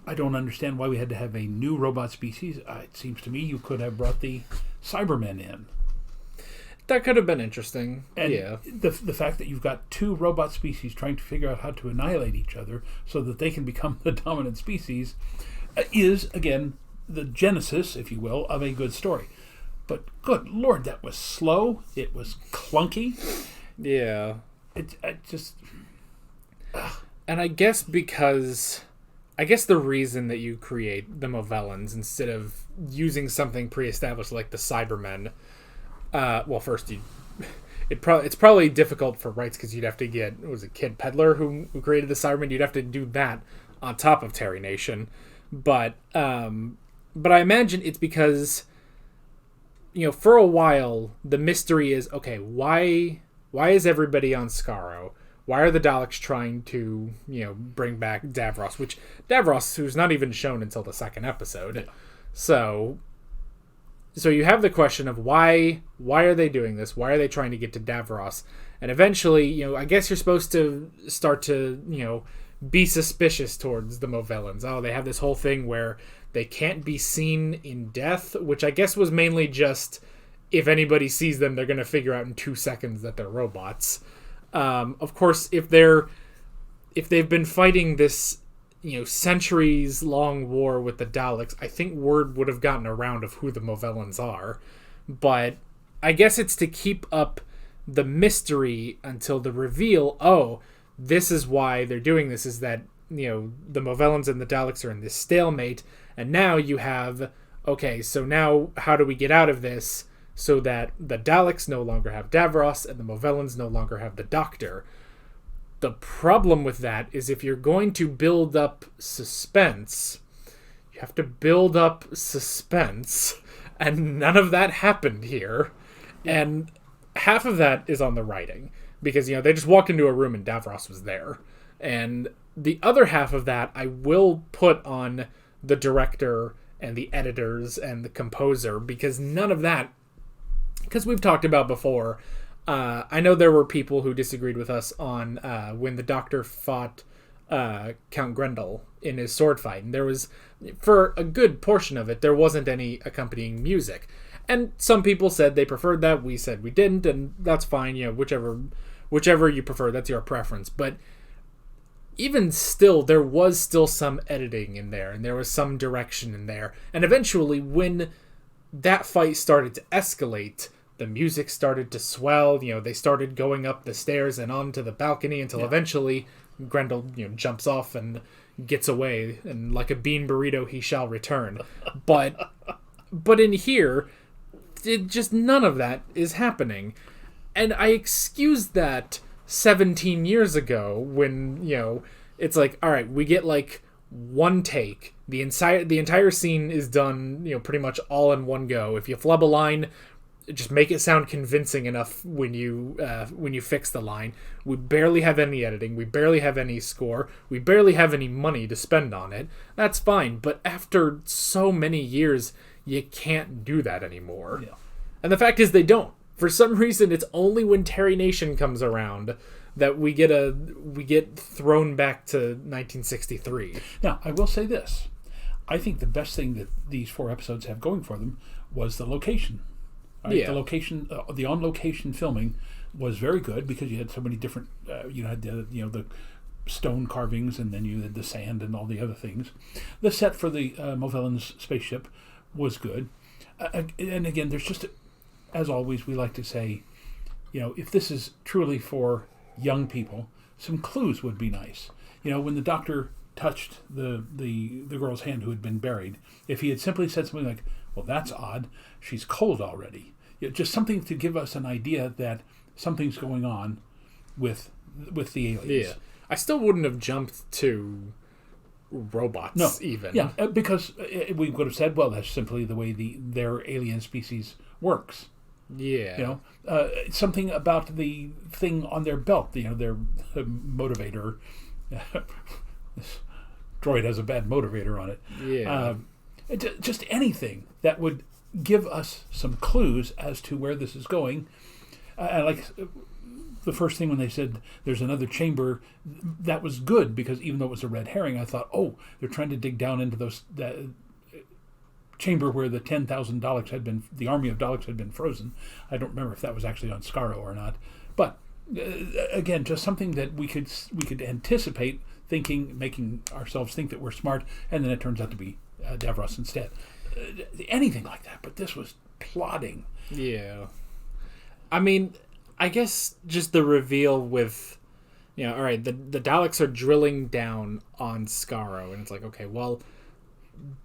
I don't understand why we had to have a new robot species. It seems to me you could have brought the Cybermen in. That could have been interesting. And yeah. The fact that you've got two robot species trying to figure out how to annihilate each other so that they can become the dominant species is, again, the genesis, if you will, of a good story. But good Lord, that was slow. It was clunky. Yeah. And I guess the reason that you create the Movellans instead of using something pre-established like the Cybermen, first it's probably difficult for rights because you'd have to get, Kid Pedler who created the Cybermen? You'd have to do that on top of Terry Nation, but I imagine it's because for a while the mystery is, okay, why is everybody on Skaro? Why are the Daleks trying to, bring back Davros? Which Davros, who's not even shown until the second episode. Yeah. So you have the question of why are they doing this? Why are they trying to get to Davros? And eventually, I guess you're supposed to start to, be suspicious towards the Movellans. Oh, they have this whole thing where they can't be seen in death, which I guess was mainly just, if anybody sees them, they're going to figure out in 2 seconds that they're robots. Of course, if they've been fighting this, centuries-long war with the Daleks, I think word would have gotten around of who the Movellans are. But I guess it's to keep up the mystery until the reveal, oh, this is why they're doing this, is that, the Movellans and the Daleks are in this stalemate, and now you have, okay, so now how do we get out of this? So that the Daleks no longer have Davros and the Movellans no longer have the Doctor. The problem with that is if you're going to build up suspense, you have to build up suspense, and none of that happened here. And half of that is on the writing, because, they just walked into a room and Davros was there. And the other half of that I will put on the director and the editors and the composer, because none of that, because we've talked about before, I know there were people who disagreed with us on when the Doctor fought Count Grendel in his sword fight, and there was, for a good portion of it, there wasn't any accompanying music, and some people said they preferred that. We said we didn't, and that's fine. Whichever you prefer, that's your preference. But even still, there was still some editing in there, and there was some direction in there, and eventually, when that fight started to escalate, the music started to swell. They started going up the stairs and onto the balcony until eventually Grendel, jumps off and gets away, and like a bean burrito he shall return. But in here, just none of that is happening. And I excused that 17 years ago when, it's like, all right, we get like one take. The entire scene is done, pretty much all in one go. If you flub a line, just make it sound convincing enough when you fix the line. We barely have any editing. We barely have any score. We barely have any money to spend on it. That's fine, but after so many years, you can't do that anymore. Yeah. And the fact is they don't. For some reason, it's only when Terry Nation comes around that we get thrown back to 1963. Now, I will say this. I think the best thing that these 4 episodes have going for them was the location. Right? Yeah. The location, the on-location filming was very good because you had so many different. You had the stone carvings, and then you had the sand and all the other things. The set for the Movellan's spaceship was good, and again, there's just, as always, we like to say, if this is truly for young people, some clues would be nice. When the doctor touched the girl's hand who had been buried, if he had simply said something like, "Well, that's odd. She's cold already." Just something to give us an idea that something's going on with the aliens. Yeah, I still wouldn't have jumped to robots. No, even. Yeah, because we would have said, "Well, that's simply the way their alien species works." Yeah. Something about the thing on their belt, their motivator. This droid has a bad motivator on it. Yeah. Just anything that would give us some clues as to where this is going. I like the first thing when they said there's another chamber, that was good because even though it was a red herring, I thought, they're trying to dig down into that chamber where the 10,000 Daleks had been, the army of Daleks had been frozen. I don't remember if that was actually on Skaro or not. But again, just something that we could anticipate, making ourselves think that we're smart, and then it turns out to be Davros instead. Anything like that, but this was plodding. Yeah. I mean, I guess just the reveal with, all right, the Daleks are drilling down on Skaro, and it's like, okay, well,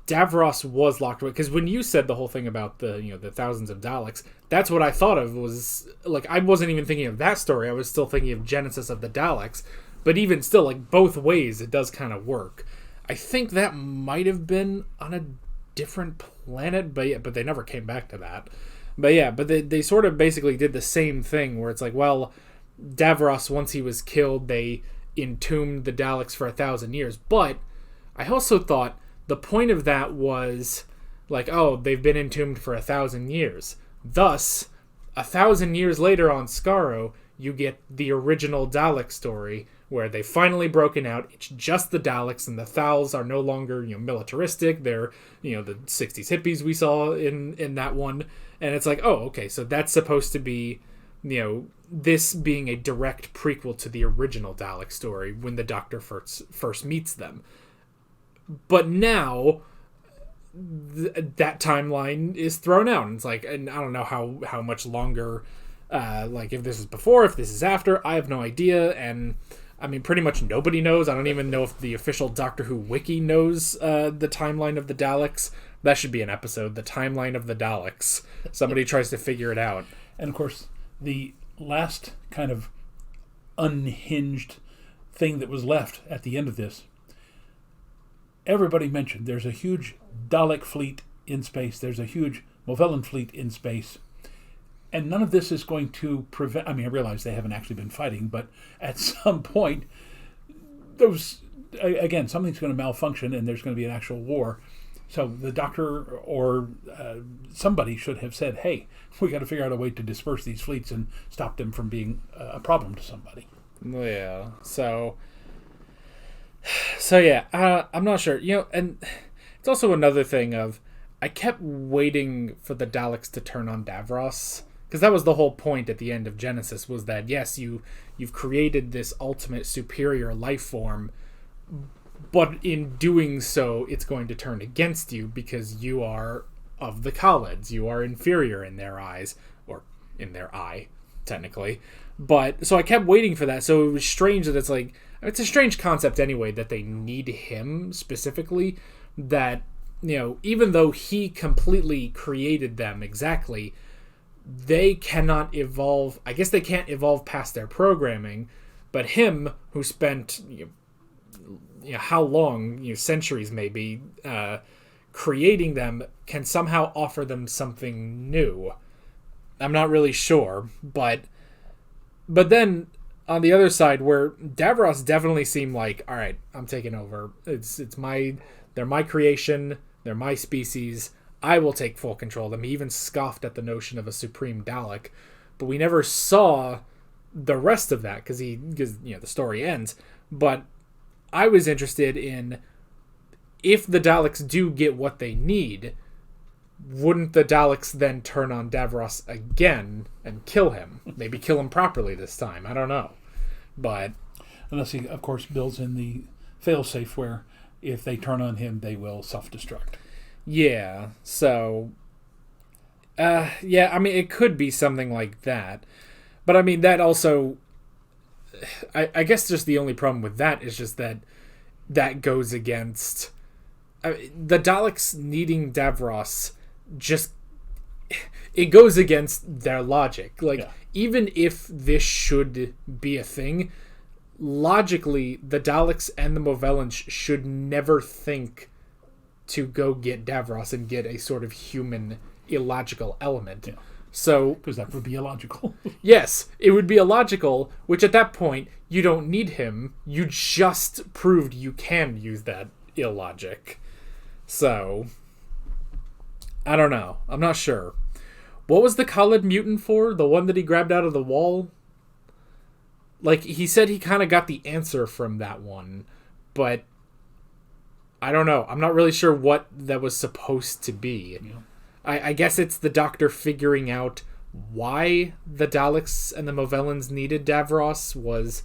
Davros was locked away, because when you said the whole thing about the thousands of Daleks, that's what I thought of, was, like, I wasn't even thinking of that story, I was still thinking of Genesis of the Daleks, but even still, like, both ways, it does kind of work. I think that might have been on a different planet, but they never came back to that. But they sort of basically did the same thing, where it's like, well, Davros, once he was killed, they entombed the Daleks for 1,000 years. But I also thought the point of that was, like, they've been entombed for 1,000 years. Thus, 1,000 years later on Skaro, you get the original Dalek story, where they've finally broken out. It's just the Daleks, and the Thals are no longer, militaristic. They're, the 60s hippies we saw in that one. And it's like, okay, so that's supposed to be, this being a direct prequel to the original Dalek story when the Doctor first meets them. But now, that timeline is thrown out. And it's like, and I don't know how much longer, like, if this is before, if this is after, I have no idea. And I mean, pretty much nobody knows. I don't even know if the official Doctor Who wiki knows the timeline of the Daleks. That should be an episode, the timeline of the Daleks. Somebody tries to figure it out. And of course, the last kind of unhinged thing that was left at the end of this, everybody mentioned there's a huge Dalek fleet in space, there's a huge Movellan fleet in space, and none of this is going to prevent... I mean, I realize they haven't actually been fighting, but at some point, again, something's going to malfunction and there's going to be an actual war. So the Doctor or somebody should have said, hey, we got to figure out a way to disperse these fleets and stop them from being a problem to somebody. Yeah, so yeah, I'm not sure. And it's also another thing of, I kept waiting for the Daleks to turn on Davros, because that was the whole point at the end of Genesis, was that, yes, you've created this ultimate superior life form, but in doing so, it's going to turn against you because you are of the Kaleds. You are inferior in their eyes, or in their eye, technically. But, so I kept waiting for that, so it was strange that it's like, it's a strange concept anyway, that they need him specifically, that, even though he completely created them exactly, they cannot evolve. I guess they can't evolve past their programming, but him, who spent how long, centuries maybe, creating them can somehow offer them something new. I'm not really sure, but then on the other side, where Davros definitely seemed like, all right, I'm taking over. They're my creation. They're my species. I will take full control of them. He even scoffed at the notion of a supreme Dalek, but we never saw the rest of that because the story ends. But I was interested in, if the Daleks do get what they need, wouldn't the Daleks then turn on Davros again and kill him? Maybe kill him properly this time. I don't know. But unless he, of course, builds in the failsafe where if they turn on him, they will self-destruct. Yeah. So, it could be something like that. But, that also... I guess just the only problem with that is just that goes against... the Daleks needing Davros just... It goes against their logic. Even if this should be a thing, logically, the Daleks and the Movellans should never think to go get Davros and get a sort of human, illogical element. Yeah. So, because that would be illogical. Yes, it would be illogical, which at that point, you don't need him. You just proved you can use that illogic. So, I don't know. I'm not sure. What was the Kaled mutant for? The one that he grabbed out of the wall? He said he kind of got the answer from that one, but I don't know. I'm not really sure what that was supposed to be. Yeah. I guess it's the Doctor figuring out why the Daleks and the Movellans needed Davros, was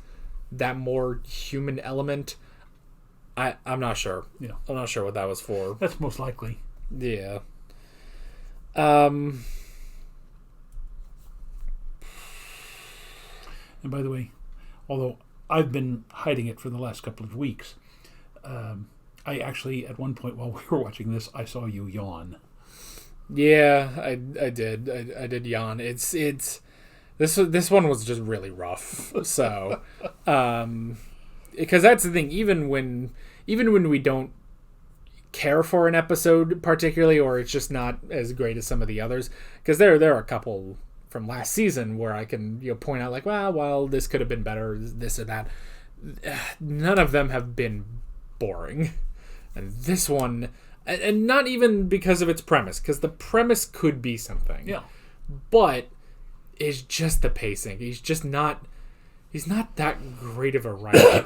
that more human element. I'm not sure. Yeah. I'm not sure what that was for. That's most likely. Yeah. And by the way, although I've been hiding it for the last couple of weeks, I actually, at one point while we were watching this, I saw you yawn. Yeah, I did. I did yawn. It's this one was just really rough. So, because that's the thing. Even when we don't care for an episode particularly, or it's just not as great as some of the others, because there are a couple from last season where I can point out well, this could have been better, this or that. None of them have been boring, and this one. And not even because of its premise, because the premise could be something. Yeah. But it's just the pacing. He's not that great of a writer.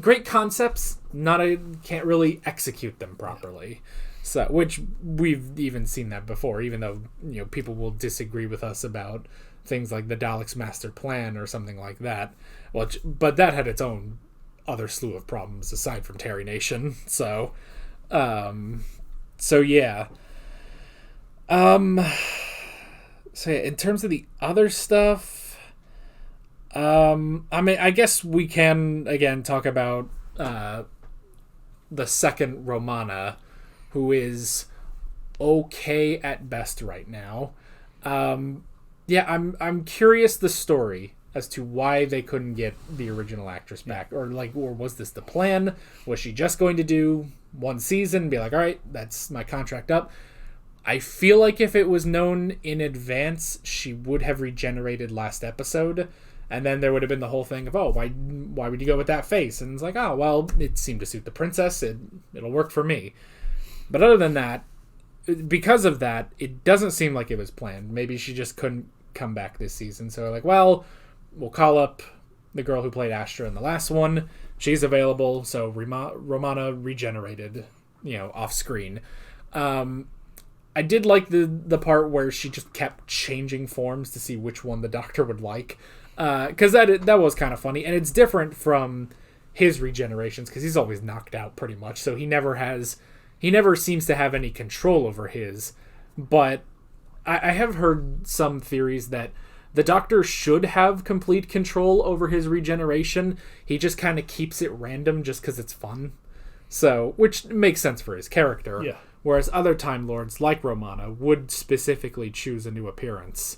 Great concepts, can't really execute them properly. So, which we've even seen that before, even though, people will disagree with us about things like the Daleks Master Plan or something like that. But that had its own other slew of problems aside from Terry Nation. So yeah. So in terms of the other stuff, I guess we can again talk about the second Romana, who is okay at best right now. I'm curious the story as to why they couldn't get the original actress back, or was this the plan? Was she just going to do one season and be like, all right, that's my contract up? I feel like if it was known in advance, she would have regenerated last episode, and then there would have been the whole thing of, why would you go with that face? And it's like, it seemed to suit the princess, it'll work for me. But other than that, because of that, it doesn't seem like it was planned. Maybe she just couldn't come back this season, so we'll call up the girl who played Astra in the last one. She's available, so Romana regenerated, off screen. I did like the part where she just kept changing forms to see which one the Doctor would like, because that was kind of funny, and it's different from his regenerations because he's always knocked out pretty much, so he never seems to have any control over his. But I have heard some theories that the Doctor should have complete control over his regeneration. He just kind of keeps it random just because it's fun. So, which makes sense for his character. Yeah. Whereas other Time Lords, like Romana, would specifically choose a new appearance.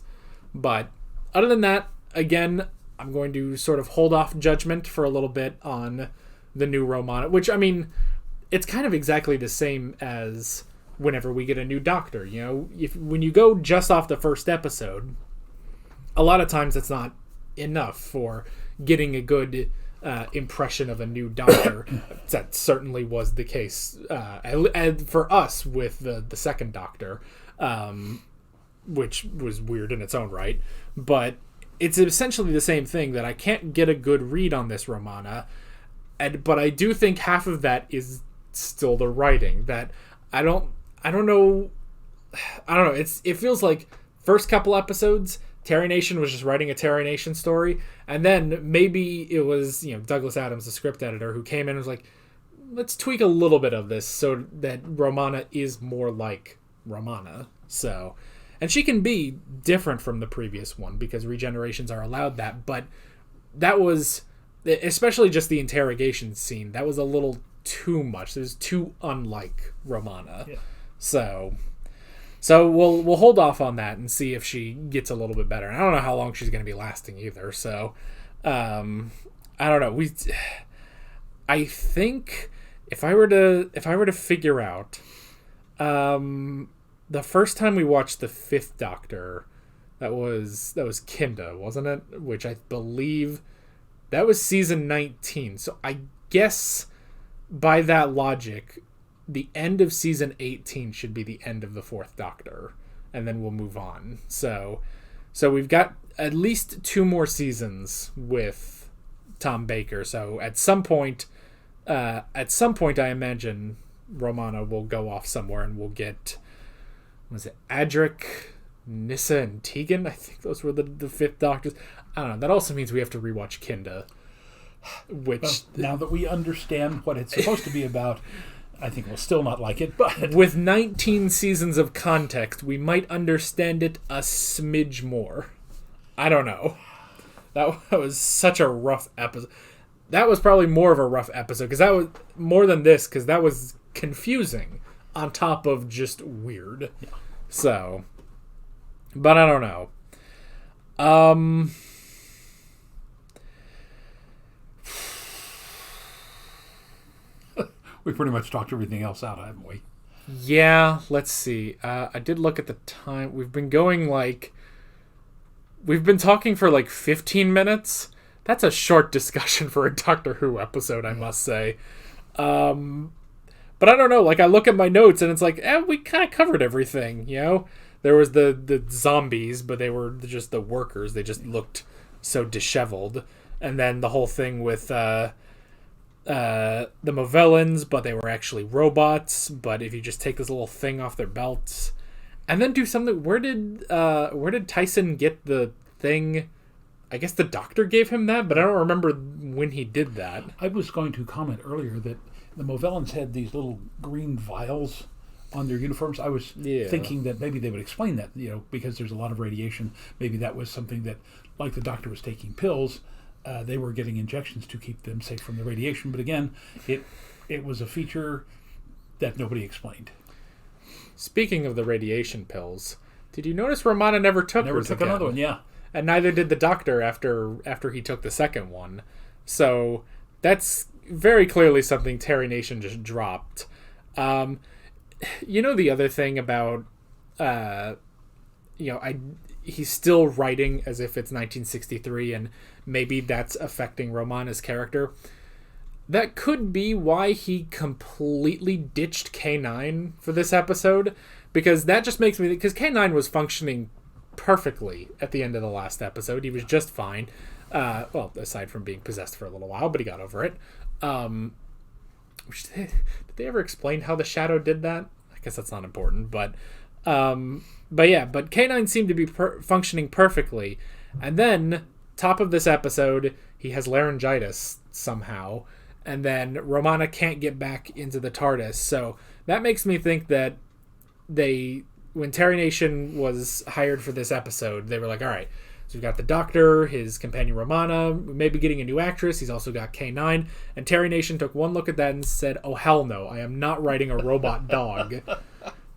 But other than that, again, I'm going to sort of hold off judgment for a little bit on the new Romana, which, I mean, it's kind of exactly the same as whenever we get a new Doctor. You know, when you go just off the first episode, a lot of times it's not enough for getting a good impression of a new Doctor. That certainly was the case and for us with the second Doctor, which was weird in its own right. But it's essentially the same thing, that I can't get a good read on this Romana, but I do think half of that is still the writing. That I don't know. It feels like first couple episodes, Terry Nation was just writing a Terry Nation story, and then maybe it was, you know, Douglas Adams, the script editor, who came in and was like, let's tweak a little bit of this so that Romana is more like Romana. So, and she can be different from the previous one because regenerations are allowed that, but that was, especially just the interrogation scene, that was a little too much. It was too unlike Romana. Yeah. So we'll hold off on that and see if she gets a little bit better. And I don't know how long she's going to be lasting either. So I don't know. I think if I were to figure out, the first time we watched the Fifth Doctor, that was Kinda, wasn't it? Which I believe that was season 19. So I guess by that logic, the end of season 18 should be the end of the Fourth Doctor, and then we'll move on. So we've got at least 2 more seasons with Tom Baker. So at some point, I imagine Romana will go off somewhere, and we'll get, was it Adric, Nyssa, and Tegan? I think those were the Fifth Doctors. I don't know. That also means we have to rewatch Kinda, which, well, now that we understand what it's supposed to be about, I think we'll still not like it, but with 19 seasons of context, we might understand it a smidge more. I don't know. That was such a rough episode. That was probably more of a rough episode, because that was more than this, because that was confusing on top of just weird. Yeah. So, but I don't know. We pretty much talked everything else out, haven't we? Yeah, let's see. I did look at the time. We've been talking for like 15 minutes. That's a short discussion for a Doctor Who episode, I must say. But I don't know. Like, I look at my notes and it's like, we kind of covered everything, you know? There was the zombies, but they were just the workers. They just looked so disheveled. And then the whole thing with the Movellans, but they were actually robots. But if you just take this little thing off their belts and then do something, where did Tyson get the thing? I guess the Doctor gave him that, but I don't remember when he did that. I was going to comment earlier that the Movellans had these little green vials on their uniforms. I was thinking that maybe they would explain that, you know, because there's a lot of radiation. Maybe that was something that, like the Doctor was taking pills, they were getting injections to keep them safe from the radiation. But again, it was a feature that nobody explained. Speaking of the radiation pills, did you notice Romana never took another one? Yeah. And neither did the Doctor after he took the second one. So that's very clearly something Terry Nation just dropped. You know, the other thing about, he's still writing as if it's 1963, and maybe that's affecting Romana's character. That could be why he completely ditched K9 for this episode, because that just makes me think, because K9 was functioning perfectly at the end of the last episode. He was just fine. Well, aside from being possessed for a little while, but he got over it. Did they ever explain how the Shadow did that? I guess that's not important, but K9 seemed to be functioning perfectly, and then top of this episode, he has laryngitis somehow, and then Romana can't get back into the TARDIS. So that makes me think that when Terry Nation was hired for this episode, they were like, all right, so we've got the Doctor, his companion Romana, we may be getting a new actress. He's also got K9. And Terry Nation took one look at that and said, oh, hell no, I am not writing a robot dog.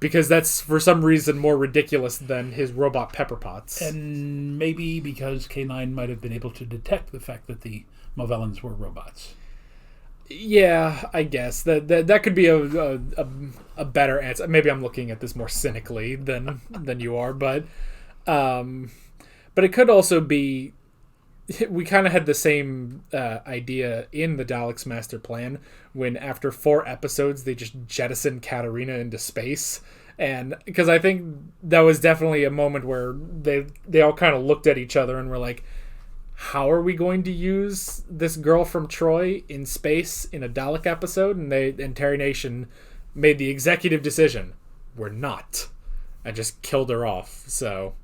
Because that's, for some reason, more ridiculous than his robot Pepper Potts. And maybe because K9 might have been able to detect the fact that the Movellans were robots. Yeah, I guess that could be a better answer. Maybe I'm looking at this more cynically than you are, but it could also be we kind of had the same idea in the Daleks Master Plan when after 4 episodes they just jettisoned Katarina into space. And because I think that was definitely a moment where they all kind of looked at each other and were like, how are we going to use this girl from Troy in space in a Dalek episode? And Terry Nation made the executive decision, we're not, and just killed her off. So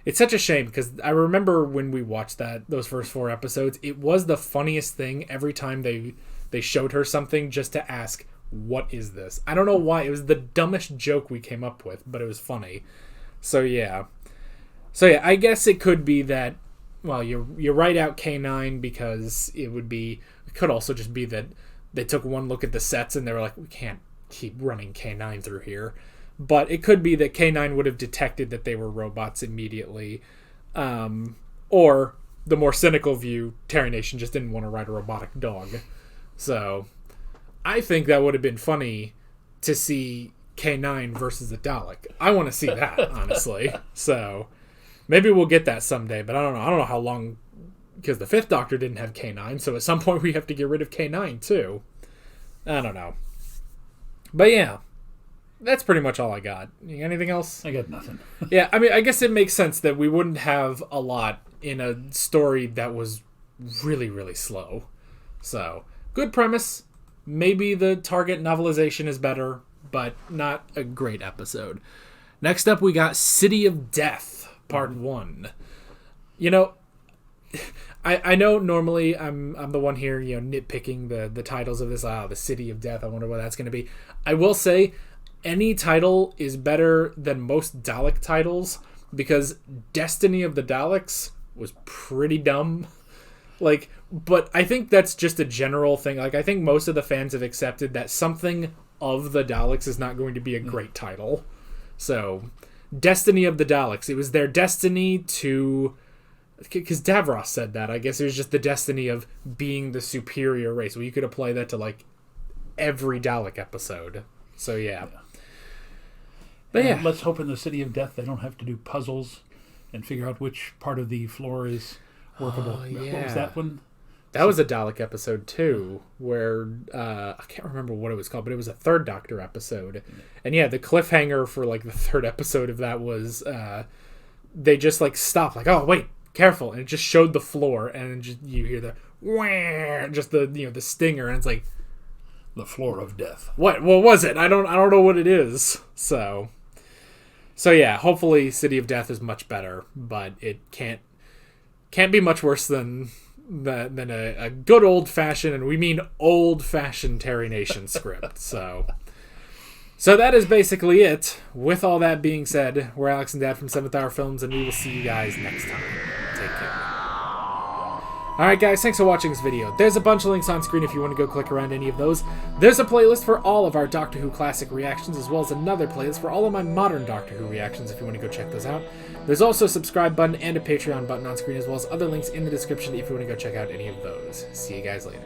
it's such a shame because I remember when we watched those first 4 episodes, it was the funniest thing every time they showed her something just to ask, what is this? I don't know why. It was the dumbest joke we came up with, but it was funny. So yeah, I guess it could be that, well, you write out K9 because it could also just be that they took one look at the sets and they were like, we can't keep running K9 through here. But it could be that K9 would have detected that they were robots immediately. Or the more cynical view, Terry Nation just didn't want to ride a robotic dog. So I think that would have been funny to see K9 versus a Dalek. I want to see that, honestly. So maybe we'll get that someday, but I don't know. I don't know how long, because the 5th Doctor didn't have K9, so at some point we have to get rid of K9 too. I don't know. But yeah, that's pretty much all I got. You got anything else? I got nothing. Yeah, I mean, I guess it makes sense that we wouldn't have a lot in a story that was really, really slow. So, good premise. Maybe the Target novelization is better, but not a great episode. Next up, we got City of Death. Part 1. You know, I know normally I'm the one here, nitpicking the titles of this. The City of Death. I wonder what that's going to be. I will say, any title is better than most Dalek titles because Destiny of the Daleks was pretty dumb. But I think that's just a general thing. I think most of the fans have accepted that something of the Daleks is not going to be a great title. So, Destiny of the Daleks. It was their destiny to... Because Davros said that. I guess it was just the destiny of being the superior race. Well, you could apply that to, every Dalek episode. So, yeah. But, yeah. Let's hope in the City of Death they don't have to do puzzles and figure out which part of the floor is workable. Oh, yeah. What was that one? That was a Dalek episode, too, where, I can't remember what it was called, but it was a 3rd Doctor episode. And yeah, the cliffhanger for, the 3rd episode of that was, they just, stopped, oh, wait, careful, and it just showed the floor, and just, you hear the, wah, just the, the stinger, and it's like, the floor of death. What was it? I don't know what it is. So yeah, hopefully City of Death is much better, but it can't be much worse than a good old-fashioned, and we mean old-fashioned Terry Nation script. So that is basically it. With all that being said, we're Alex and Dad from 7th Hour Films, and we will see you guys next time. Take care. Alright guys, thanks for watching this video. There's a bunch of links on screen if you want to go click around any of those. There's a playlist for all of our Doctor Who classic reactions, as well as another playlist for all of my modern Doctor Who reactions if you want to go check those out. There's also a subscribe button and a Patreon button on screen, as well as other links in the description if you want to go check out any of those. See you guys later.